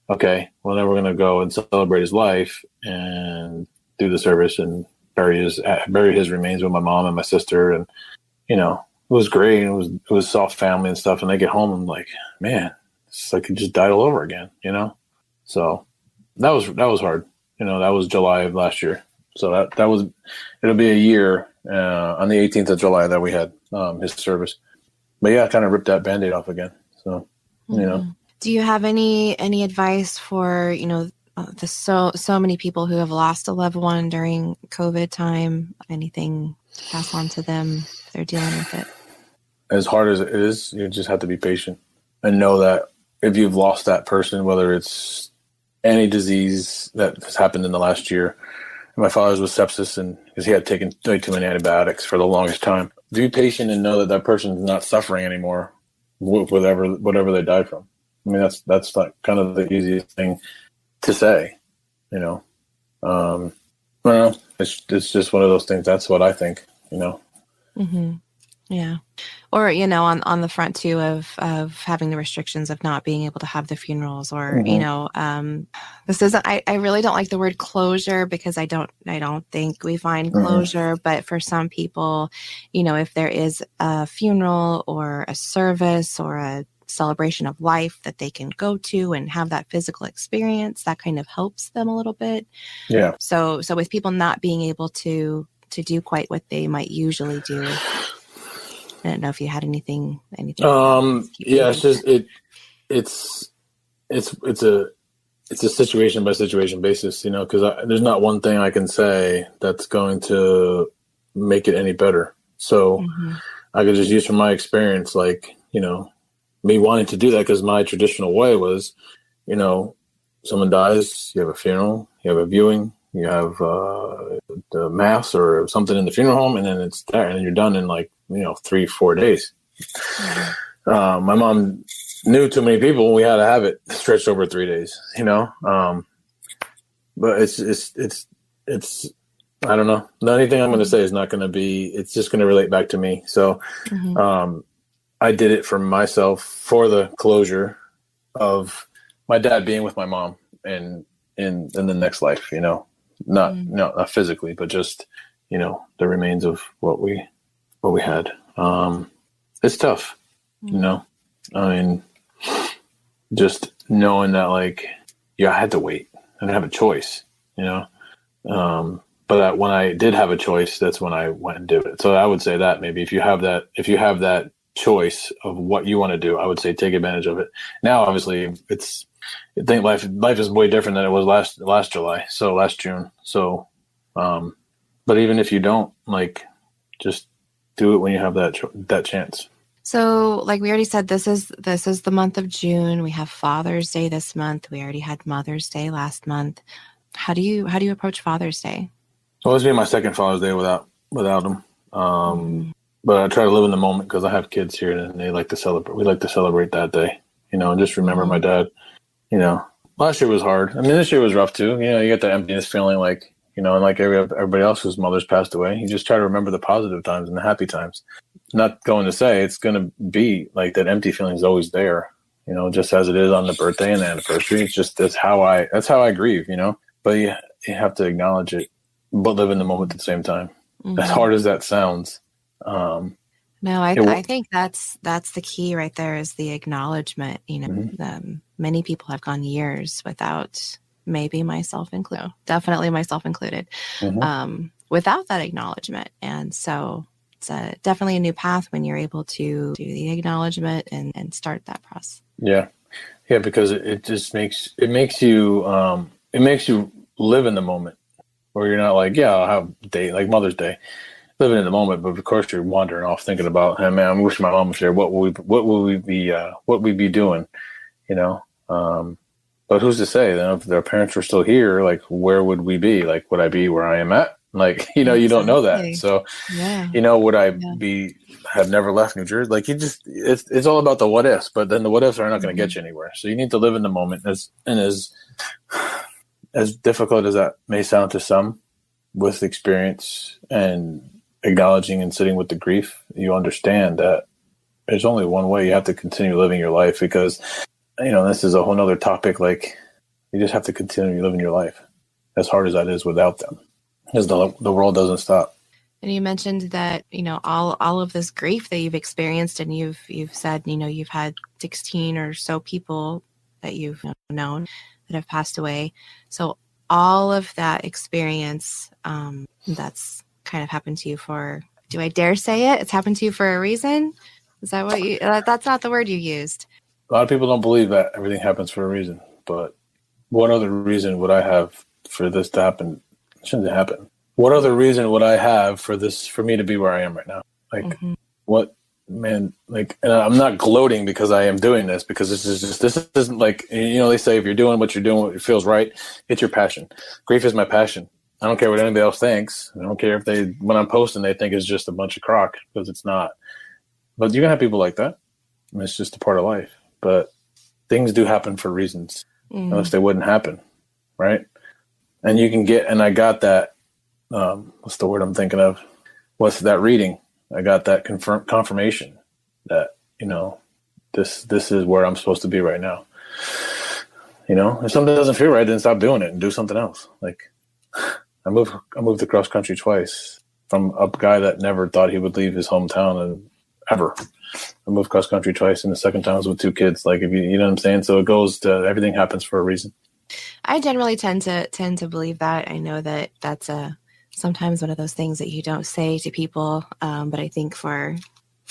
okay, well, then we're gonna go and celebrate his life and do the service and bury his remains with my mom and my sister, and it was great. It was soft family and stuff. And I get home, I'm like, man, it's like it just died all over again, So that was hard. That was July of last year. So it'll be a year on the 18th of July that we had his service. But yeah, I kind of ripped that Band-Aid off again. So, Do you have any advice for, the so many people who have lost a loved one during COVID time? Anything to pass on to them if they're dealing with it? As hard as it is, you just have to be patient and know that if you've lost that person, whether it's any disease that has happened in the last year. My father's was sepsis, and because he had taken way too many antibiotics for the longest time. Be patient and know that person's not suffering anymore, whatever they died from. I mean, that's like kind of the easiest thing to say, I don't know. It's just one of those things. That's what I think, Mm-hmm. Yeah. Or, on the front too of having the restrictions of not being able to have the funerals or, this isn't, I really don't like the word closure because I don't think we find closure, but for some people, if there is a funeral or a service or a celebration of life that they can go to and have that physical experience, that kind of helps them a little bit. Yeah. So with people not being able to do quite what they might usually do, I don't know if you had anything. Yeah, it's just it's a situation by situation basis, because there's not one thing I can say that's going to make it any better. So I could just use from my experience, like, me wanting to do that because my traditional way was, someone dies, you have a funeral, you have a viewing, you have the mass or something in the funeral home, and then it's there, and then you're done in 3-4 days. My mom knew too many people, and we had to have it stretched over 3 days. But it's I don't know. Anything I'm going to say is not going to be. It's just going to relate back to me. So, I did it for myself for the closure of my dad being with my mom and in the next life. Not physically, but just the remains of what we had. It's tough, I mean, just knowing that I had to wait. I didn't have a choice, but when I did have a choice, that's when I went and did it. So I would say that maybe if you have that choice of what you want to do, I would say take advantage of it. Now, obviously, I think life is way different than it was last July. So last June. So, but even if you don't, just do it when you have that chance. So, like we already said, this is the month of June. We have Father's Day this month. We already had Mother's Day last month. How do you approach Father's Day? Well, it's been my second Father's Day without him. But I try to live in the moment because I have kids here and they like to celebrate. We like to celebrate that day, and just remember my dad. Last year was hard. I mean, this year was rough too. You get that emptiness feeling, and like everybody else whose mothers passed away. You just try to remember the positive times and the happy times. Not going to say it's going to be like that empty feeling is always there, just as it is on the birthday and the anniversary. It's just that's how I grieve, But you have to acknowledge it, but live in the moment at the same time. As hard as that sounds. No, I think that's the key right there is the acknowledgement. Many people have gone years without, maybe myself included, definitely myself included, without that acknowledgement. And so it's definitely a new path when you're able to do the acknowledgement and start that process. Yeah. Yeah. Because it just makes you live in the moment where you're not I'll have a day like Mother's Day. Living in the moment, but of course you're wandering off thinking about, hey man, I wish my mom was here. What would we be doing? But who's to say that if their parents were still here, where would we be? Would I be where I am at? You don't know that. So, would I have never left New Jersey? It's all about the what ifs, but then the what ifs are not going to get you anywhere. So you need to live in the moment as difficult as that may sound to some with experience and acknowledging and sitting with the grief, you understand that there's only one way. You have to continue living your life because, this is a whole nother topic. You just have to continue living your life as hard as that is without them. because the world doesn't stop. And you mentioned that, all of this grief that you've experienced, and you've said, you've had 16 or so people that you've known that have passed away. So all of that experience, that's kind of happened to you for, do I dare say it? It's happened to you for a reason? Is that what that's not the word you used. A lot of people don't believe that everything happens for a reason, but what other reason would I have for this to happen? It shouldn't happen. What other reason would I have for me to be where I am right now? Like, what, man, like, and I'm not gloating because I am doing this, because this isn't like, they say if you're doing what you're doing, what feels right, it's your passion. Grief is my passion. I don't care what anybody else thinks. I don't care if when I'm posting, they think it's just a bunch of crock, because it's not. But you're going to have people like that. I mean, it's just a part of life. But things do happen for reasons, else they wouldn't happen, right? And you can get, and I got that, what's the word I'm thinking of? What's that reading? I got that confirmation that, this is where I'm supposed to be right now. If something doesn't feel right, then stop doing it and do something else. Like, I moved across country twice from a guy that never thought he would leave his hometown and ever. I moved cross country twice, and the second time was with 2 kids. Like, if you know what I'm saying? So it goes to, everything happens for a reason. I generally tend to believe that. I know that that's sometimes one of those things that you don't say to people. But I think for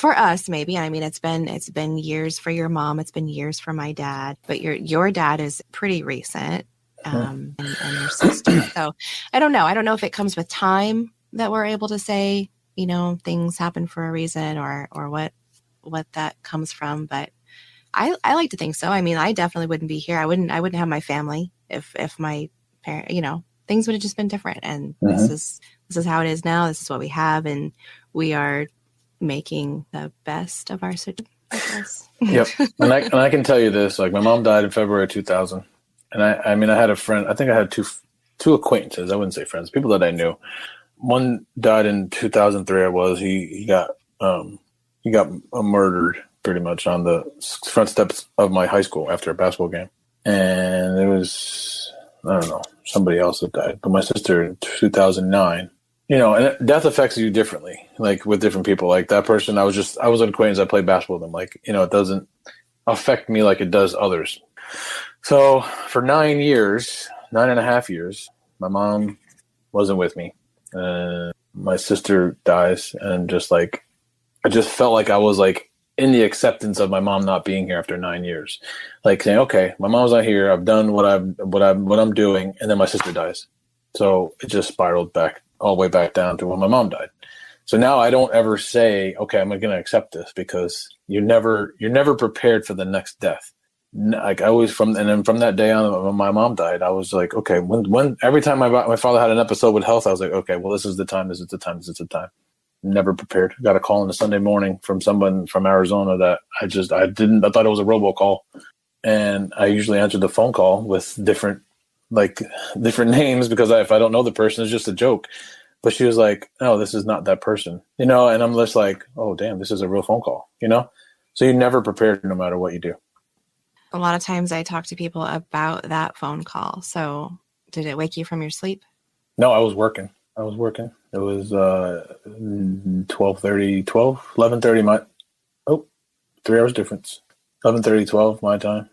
us, maybe, I mean, it's been years for your mom. It's been years for my dad, but your dad is pretty recent, and your sister. So I don't know. I don't know if it comes with time that we're able to say, things happen for a reason, or what that comes from. But I like to think so. I mean, I definitely wouldn't be here. I wouldn't have my family if my parent, things would have just been different. And this is how it is now. This is what we have, and we are making the best of our situation, I guess. Yep. And I can tell you this, like, my mom died in February 2000. And I mean, I had a friend, I think I had two acquaintances. I wouldn't say friends, people that I knew. One died in 2003. He got murdered pretty much on the front steps of my high school after a basketball game. And it was, I don't know, somebody else that died. But my sister in 2009, and death affects you differently, like with different people. Like that person, I was an acquaintance. I played basketball with them. Like, it doesn't affect me like it does others. So for 9.5 years, my mom wasn't with me. My sister dies, and I just felt like I was like in the acceptance of my mom not being here after 9 years, like saying, okay, my mom's not here. I've done what I'm doing. And then my sister dies. So it just spiraled back all the way back down to when my mom died. So now I don't ever say, okay, I'm going to accept this, because you're never prepared for the next death. Like I always and then from that day on, when my mom died, I was like, okay, when every time my father had an episode with health, I was like, okay, well, this is the time. This is the time. This is the time. Never prepared. Got a call on a Sunday morning from someone from Arizona that I thought it was a robocall. And I usually answered the phone call with different names, because if I don't know the person, it's just a joke. But she was like, no, this is not that person, and I'm just like, oh, damn, this is a real phone call, So you're never prepared no matter what you do. A lot of times I talk to people about that phone call. So did it wake you from your sleep? No, I was working. It was 11:30 3 hours difference. 11:30, 12 my time.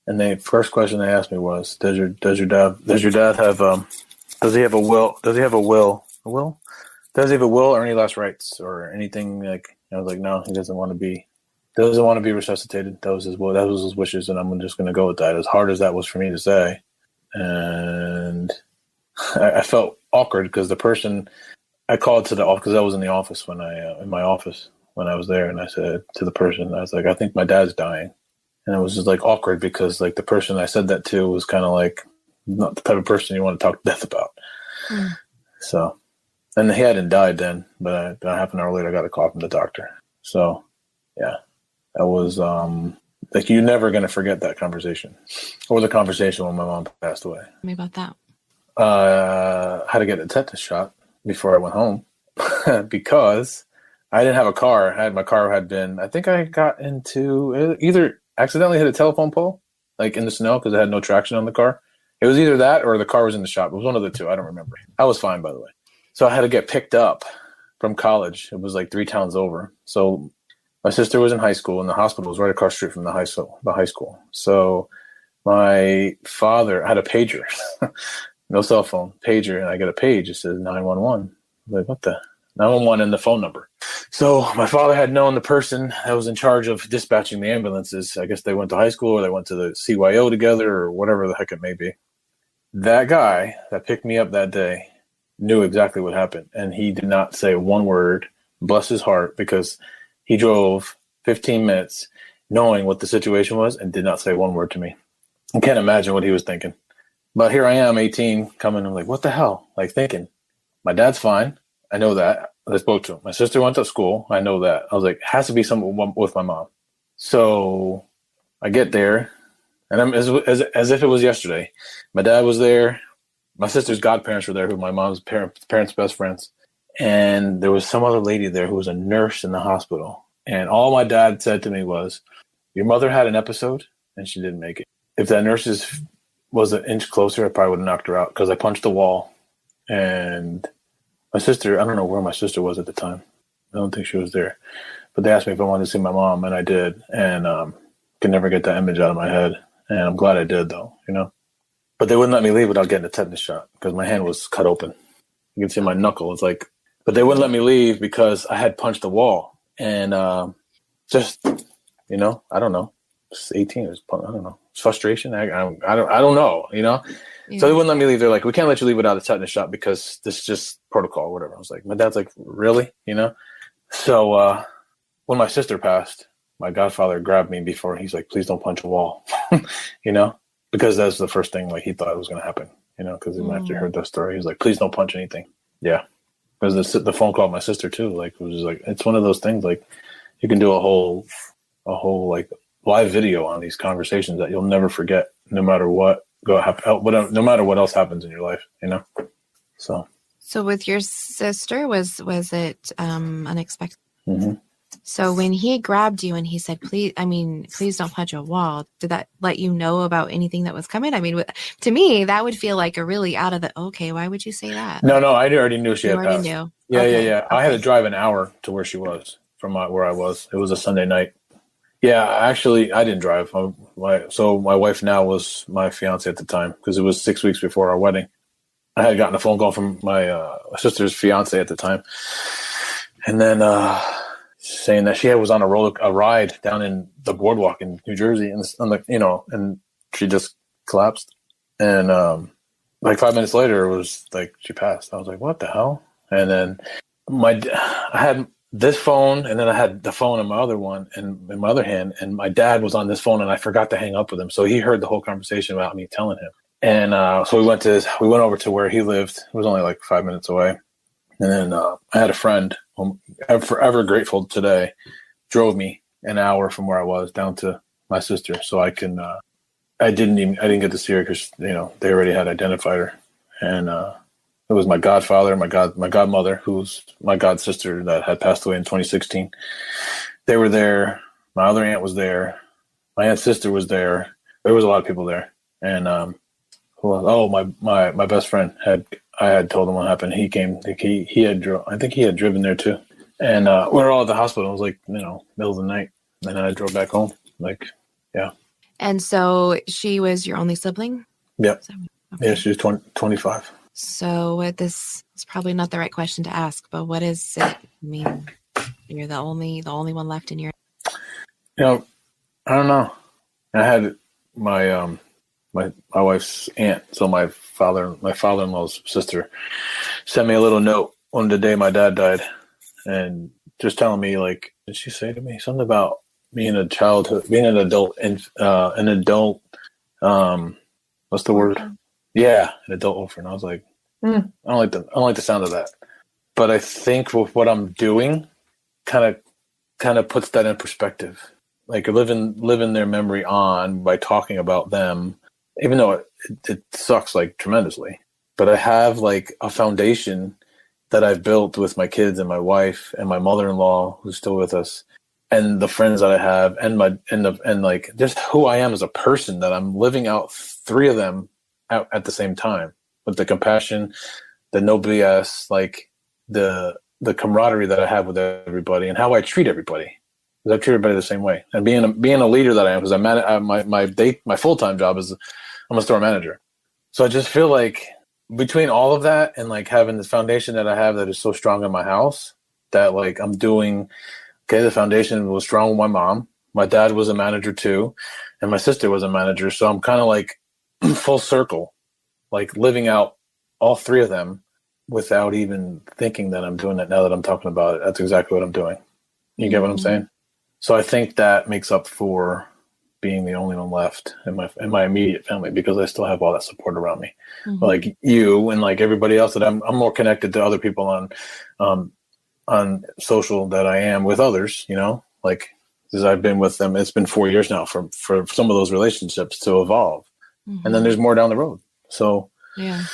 And the first question they asked me was, does your dad have does he have a will? Does he have a will? A will? Does he have a will or any last rights or anything? Like, I was like, no, he doesn't want to be resuscitated. That was his will. That was his wishes, and I'm just going to go with that. As hard as that was for me to say, and I felt awkward because the person I called to the office, because I was in the office in my office when I was there, and I said to the person, I was like, I think my dad's dying. And it was just like awkward because like the person I said that to was kind of like not the type of person you want to talk to death about. So, and he hadn't died then, but half an hour later I got a call from the doctor. So yeah, that was like, you're never going to forget that conversation, or the conversation when my mom passed away. Tell me about that. I had to get a tetanus shot before I went home because I didn't have a car. My car had been, I think I got into either accidentally hit a telephone pole, like in the snow, because I had no traction on the car. It was either that or the car was in the shop. It was one of the two. I don't remember. I was fine, by the way. So I had to get picked up from college. It was like 3 towns over. So my sister was in high school, and the hospital was right across the street from the high school. So my father had a pager, no cell phone, pager, and I get a page. It says 911. I'm like, what the? 911 and the phone number. So my father had known the person that was in charge of dispatching the ambulances. I guess they went to high school, or they went to the CYO together, or whatever the heck it may be. That guy that picked me up that day knew exactly what happened, and he did not say one word, bless his heart, because he drove 15 minutes knowing what the situation was and did not say one word to me. I can't imagine what he was thinking. But here I am, 18, coming, I'm like, what the hell? Like, thinking, my dad's fine. I know that. I spoke to him. My sister went to school. I know that. I was like, has to be something with my mom. So I get there, and I'm as if it was yesterday. My dad was there. My sister's godparents were there, who my mom's parents' best friends. And there was some other lady there who was a nurse in the hospital. And all my dad said to me was, your mother had an episode, and she didn't make it. If that nurse was an inch closer, I probably would have knocked her out, because I punched the wall. And my sister, I don't know where my sister was at the time. I don't think she was there. But they asked me if I wanted to see my mom, and I did. And could never get that image out of my head. And I'm glad I did, though, you know. But they wouldn't let me leave without getting a tetanus shot, because my hand was cut open. You can see my knuckle. It's like, but they wouldn't let me leave because I had punched the wall. And just, you know, I don't know. It's 18. I don't know. It's frustration. I don't know, you know. Yeah. So they wouldn't let me leave. They're like, we can't let you leave without a tetanus shot because this is just protocol or whatever. I was like, my dad's like, really? You know? So when my sister passed, my godfather grabbed me before. He's like, please don't punch a wall, you know, because that's the first thing like he thought was going to happen, you know, because after he heard that story, he was like, please don't punch anything. Yeah. Because the phone call with my sister too, like, it was just like, it's one of those things, like, you can do a whole like live video on these conversations that you'll never forget, no matter what no matter what else happens in your life, you know. So with your sister, was it unexpected? Mm-hmm. So when he grabbed you and he said, please don't punch a wall, did that let you know about anything that was coming? I mean, to me, that would feel like a really out of the, okay, why would you say that? No, I already knew she had already passed. Knew. Yeah, okay. yeah. I had to drive an hour to where she was from where I was. It was a Sunday night. Yeah, actually, I didn't drive. So my wife now was my fiance at the time, because it was 6 weeks before our wedding. I had gotten a phone call from my sister's fiance at the time, and then saying that she was on a ride down in the boardwalk in New Jersey, and she just collapsed. And like 5 minutes later, it was like she passed. I was like, what the hell? And then I had this phone, and then I had the phone in my other one and in my other hand, and my dad was on this phone, and I forgot to hang up with him. So he heard the whole conversation without me telling him. And so we went over to where he lived. It was only like 5 minutes away. And then I had a friend, whom I'm forever grateful today, drove me an hour from where I was down to my sister, so I didn't get to see her because, you know, they already had identified her. And it was my godfather, my godmother, who's my god sister that had passed away in 2016. They were there. My other aunt was there. My aunt's sister was there. There was a lot of people there. And my best friend I had told him what happened. He came. I think he had driven there too. And we were all at the hospital. It was like, you know, middle of the night. And then I drove back home. Like, yeah. And so she was your only sibling? Yep. Okay. Yeah, she was 25. So this is probably not the right question to ask, but what is it? I mean, you're the only one left in your. You know, I don't know. I had my my wife's aunt, so my father-in-law's sister, sent me a little note on the day my dad died, and just telling me, like, did she say to me something about being an adult, what's the word? Yeah, an adult orphan. I was like, I don't like the sound of that. But I think with what I'm doing, kind of puts that in perspective. Like living their memory on by talking about them, even though it sucks like tremendously. But I have like a foundation that I've built with my kids and my wife and my mother-in-law who's still with us, and the friends that I have, and like just who I am as a person, that I'm living out 3 of them out at the same time, with the compassion, the no BS, like the camaraderie that I have with everybody and how I treat everybody. Because I treat everybody the same way. And being a leader that I am, because my full-time job is I'm a store manager. So I just feel like between all of that and like having this foundation that I have that is so strong in my house that like I'm doing, okay, the foundation was strong with my mom. My dad was a manager too. And my sister was a manager. So I'm kind of like full circle, like living out all three of them without even thinking that I'm doing it. Now that I'm talking about it, that's exactly what I'm doing. You get what I'm saying? So I think that makes up for being the only one left in my immediate family, because I still have all that support around me, like you and like everybody else that I'm more connected to other people on social that I am with others, you know, like because I've been with them. It's been 4 years now for some of those relationships to evolve. And then there's more down the road. So yeah.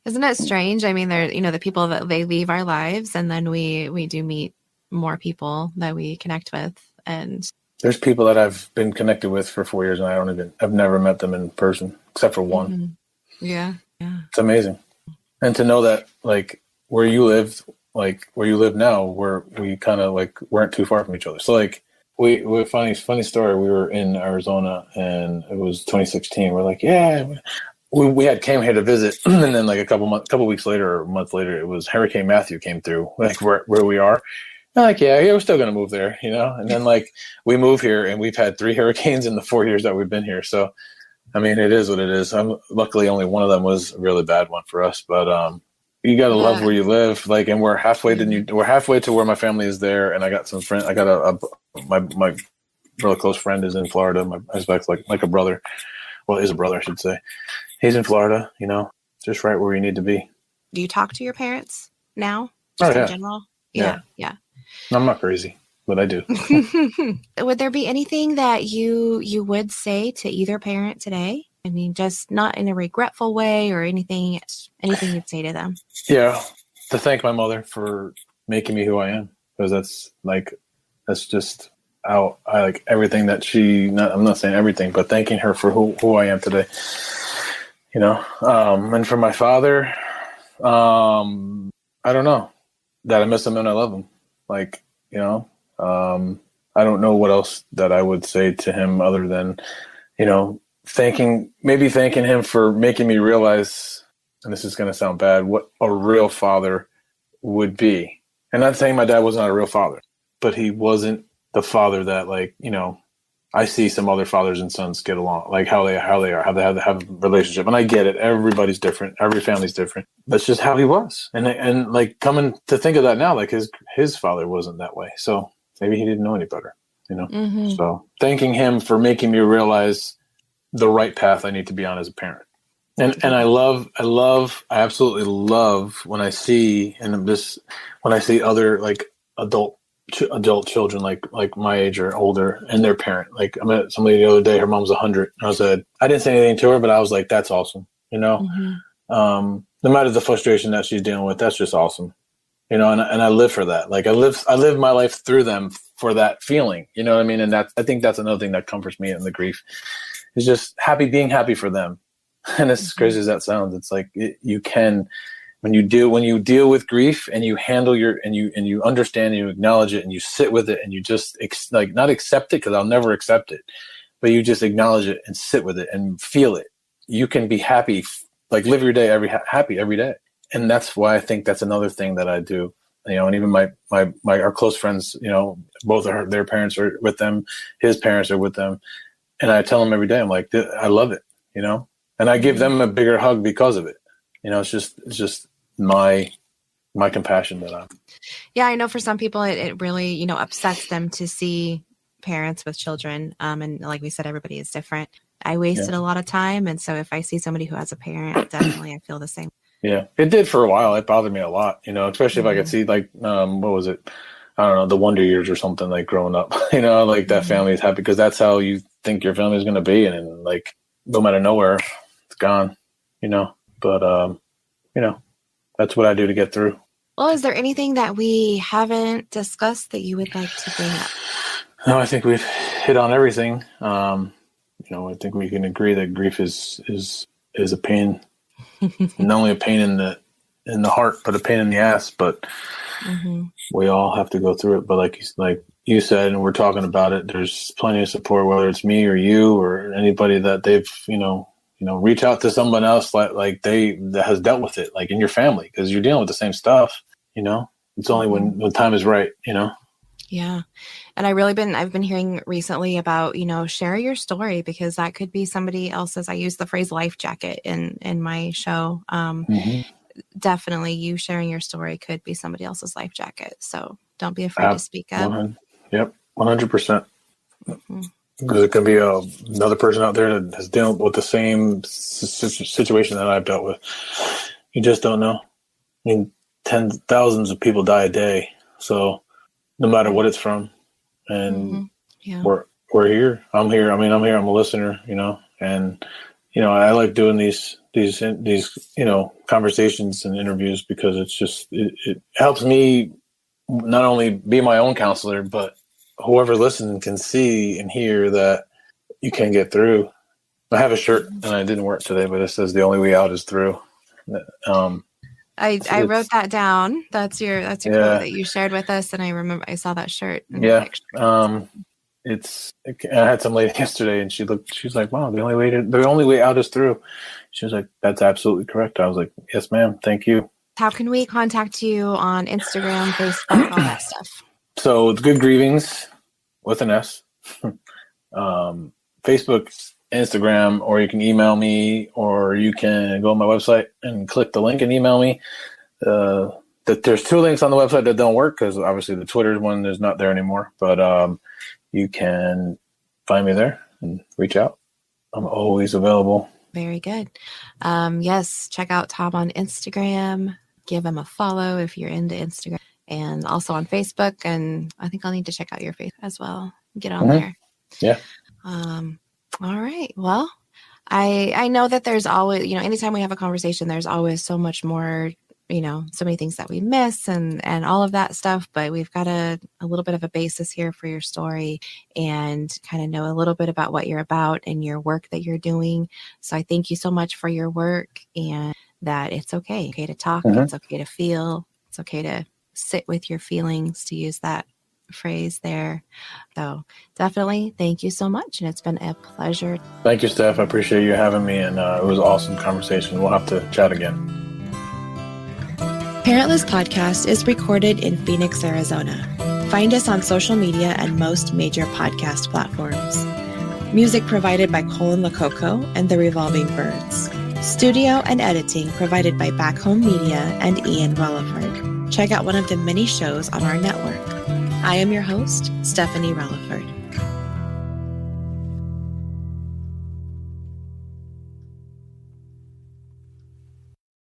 Isn't it strange? I mean, they're, the people that they leave our lives, and then we do meet more people that we connect with. And there's people that I've been connected with for 4 years, and I've never met them in person except for one. Yeah. It's amazing. And to know that like where you live now, we kind of like weren't too far from each other. So like we funny story. We were in Arizona and it was 2016. We're like, yeah, we had came here to visit. And then like a couple weeks later or a month later, it was Hurricane Matthew came through like where we are. I'm like, yeah, we're still going to move there, And then like we move here and we've had 3 hurricanes in the 4 years that we've been here. So, I mean, it is what it is. Luckily only one of them was a really bad one for us, but you got to love where you live. Like, and we're halfway to where my family is there. And I got some friends. I got my really close friend is in Florida. My husband's like a brother. Well, is a brother, I should say. He's in Florida, just right where you need to be. Do you talk to your parents now? Just in general? Yeah. I'm not crazy, but I do. Would there be anything that you would say to either parent today? I mean, just not in a regretful way or anything you'd say to them. Yeah. To thank my mother for making me who I am, because that's just how I like everything that I'm not saying everything, but thanking her for who I am today, and for my father, I don't know, that I miss him and I love him. Like, I don't know what else that I would say to him other than, thanking him for making me realize, and this is going to sound bad, what a real father would be. And not saying my dad was not a real father, but he wasn't the father that I see some other fathers and sons get along, like how they are, how they have a relationship. And I get it. Everybody's different. Every family's different. That's just how he was. And like coming to think of that now, like his father wasn't that way. So maybe he didn't know any better, So thanking him for making me realize the right path I need to be on as a parent. And I absolutely love when I see other like adult children like my age or older and their parent. Like I met somebody the other day, her mom's 100. And I didn't say anything to her, but I was like, that's awesome. No matter the frustration that she's dealing with, that's just awesome. And I live for that. Like I live my life through them for that feeling, you know what I mean? And I think that's another thing that comforts me in the grief is just being happy for them. And as crazy as that sounds, it's like you can, when you deal with grief and you handle and you understand and you acknowledge it and you sit with it and you just not accept it, because I'll never accept it, but you just acknowledge it and sit with it and feel it. You can be happy, like live your day happy every day. And that's why I think that's another thing that I do. And even our close friends, both their parents are with them, his parents are with them, and I tell them every day, I'm like, I love it, and I give them a bigger hug because of it. It's just my compassion that I'm. Yeah, I know for some people it really, upsets them to see parents with children. And like we said, everybody is different. I wasted a lot of time. And so if I see somebody who has a parent, definitely I feel the same. Yeah, it did for a while. It bothered me a lot, especially if I could see what was it? I don't know, the Wonder Years or something, like growing up, like that family is happy because that's how you think your family is going to be. And then like, no matter nowhere, it's gone, but, that's what I do to get through. Well, is there anything that we haven't discussed that you would like to bring up? No, I think we've hit on everything. I think we can agree that grief is a pain, not only a pain in the in the heart, but a pain in the ass. But we all have to go through it. But like you said, and we're talking about it, there's plenty of support, whether it's me or you or anybody that they've, reach out to someone else that has dealt with it, like in your family, because you're dealing with the same stuff, it's only when the time is right, Yeah. And I've been hearing recently about, share your story, because that could be somebody else's. I use the phrase life jacket in my show. Definitely you sharing your story could be somebody else's life jacket. So don't be afraid to speak up. 100%. Because it could be another person out there that has dealt with the same situation that I've dealt with. You just don't know. I mean, tens of thousands of people die a day. So no matter what it's from, and we're here. I'm here. I mean, I'm here. I'm a listener, and, I like doing these conversations and interviews, because it's just, it helps me not only be my own counselor, but whoever listens can see and hear that you can get through. I have a shirt, and I didn't wear it today, but it says the only way out is through. I wrote that down. That's your quote that you shared with us, and I remember I saw that shirt. I had some lady yesterday, and she's like, "Wow, the only way out is through." She was like, "That's absolutely correct." I was like, "Yes, ma'am. Thank you." How can we contact you on Instagram, Facebook, all that stuff? So it's Good Grievings with an S. Facebook, Instagram, or you can email me, or you can go on my website and click the link and email me. There's 2 links on the website that don't work, because obviously the Twitter one is not there anymore. But you can find me there and reach out. I'm always available. Very good. Yes, check out Tom on Instagram. Give him a follow if you're into Instagram, and also on Facebook. And I think I'll need to check out your face as well. Get on there. Yeah. All right. Well, I know that there's always, anytime we have a conversation, there's always so much more, so many things that we miss and all of that stuff. But we've got a little bit of a basis here for your story, and kind of know a little bit about what you're about and your work that you're doing. So I thank you so much for your work, and that it's okay to talk. It's okay to feel. It's okay to sit with your feelings, to use that phrase there. So definitely thank you so much, and it's been a pleasure. Thank you, Steph. I appreciate you having me, and it was an awesome conversation. We'll have to chat again. Parentless Podcast is recorded in Phoenix, Arizona. Find us on social media and most major podcast platforms. Music provided by Colin Lococo and the Revolving Birds. Studio and editing provided by Back Home Media and Ian Relaford. Check out one of the many shows on our network. I am your host, Stephanie Relaford.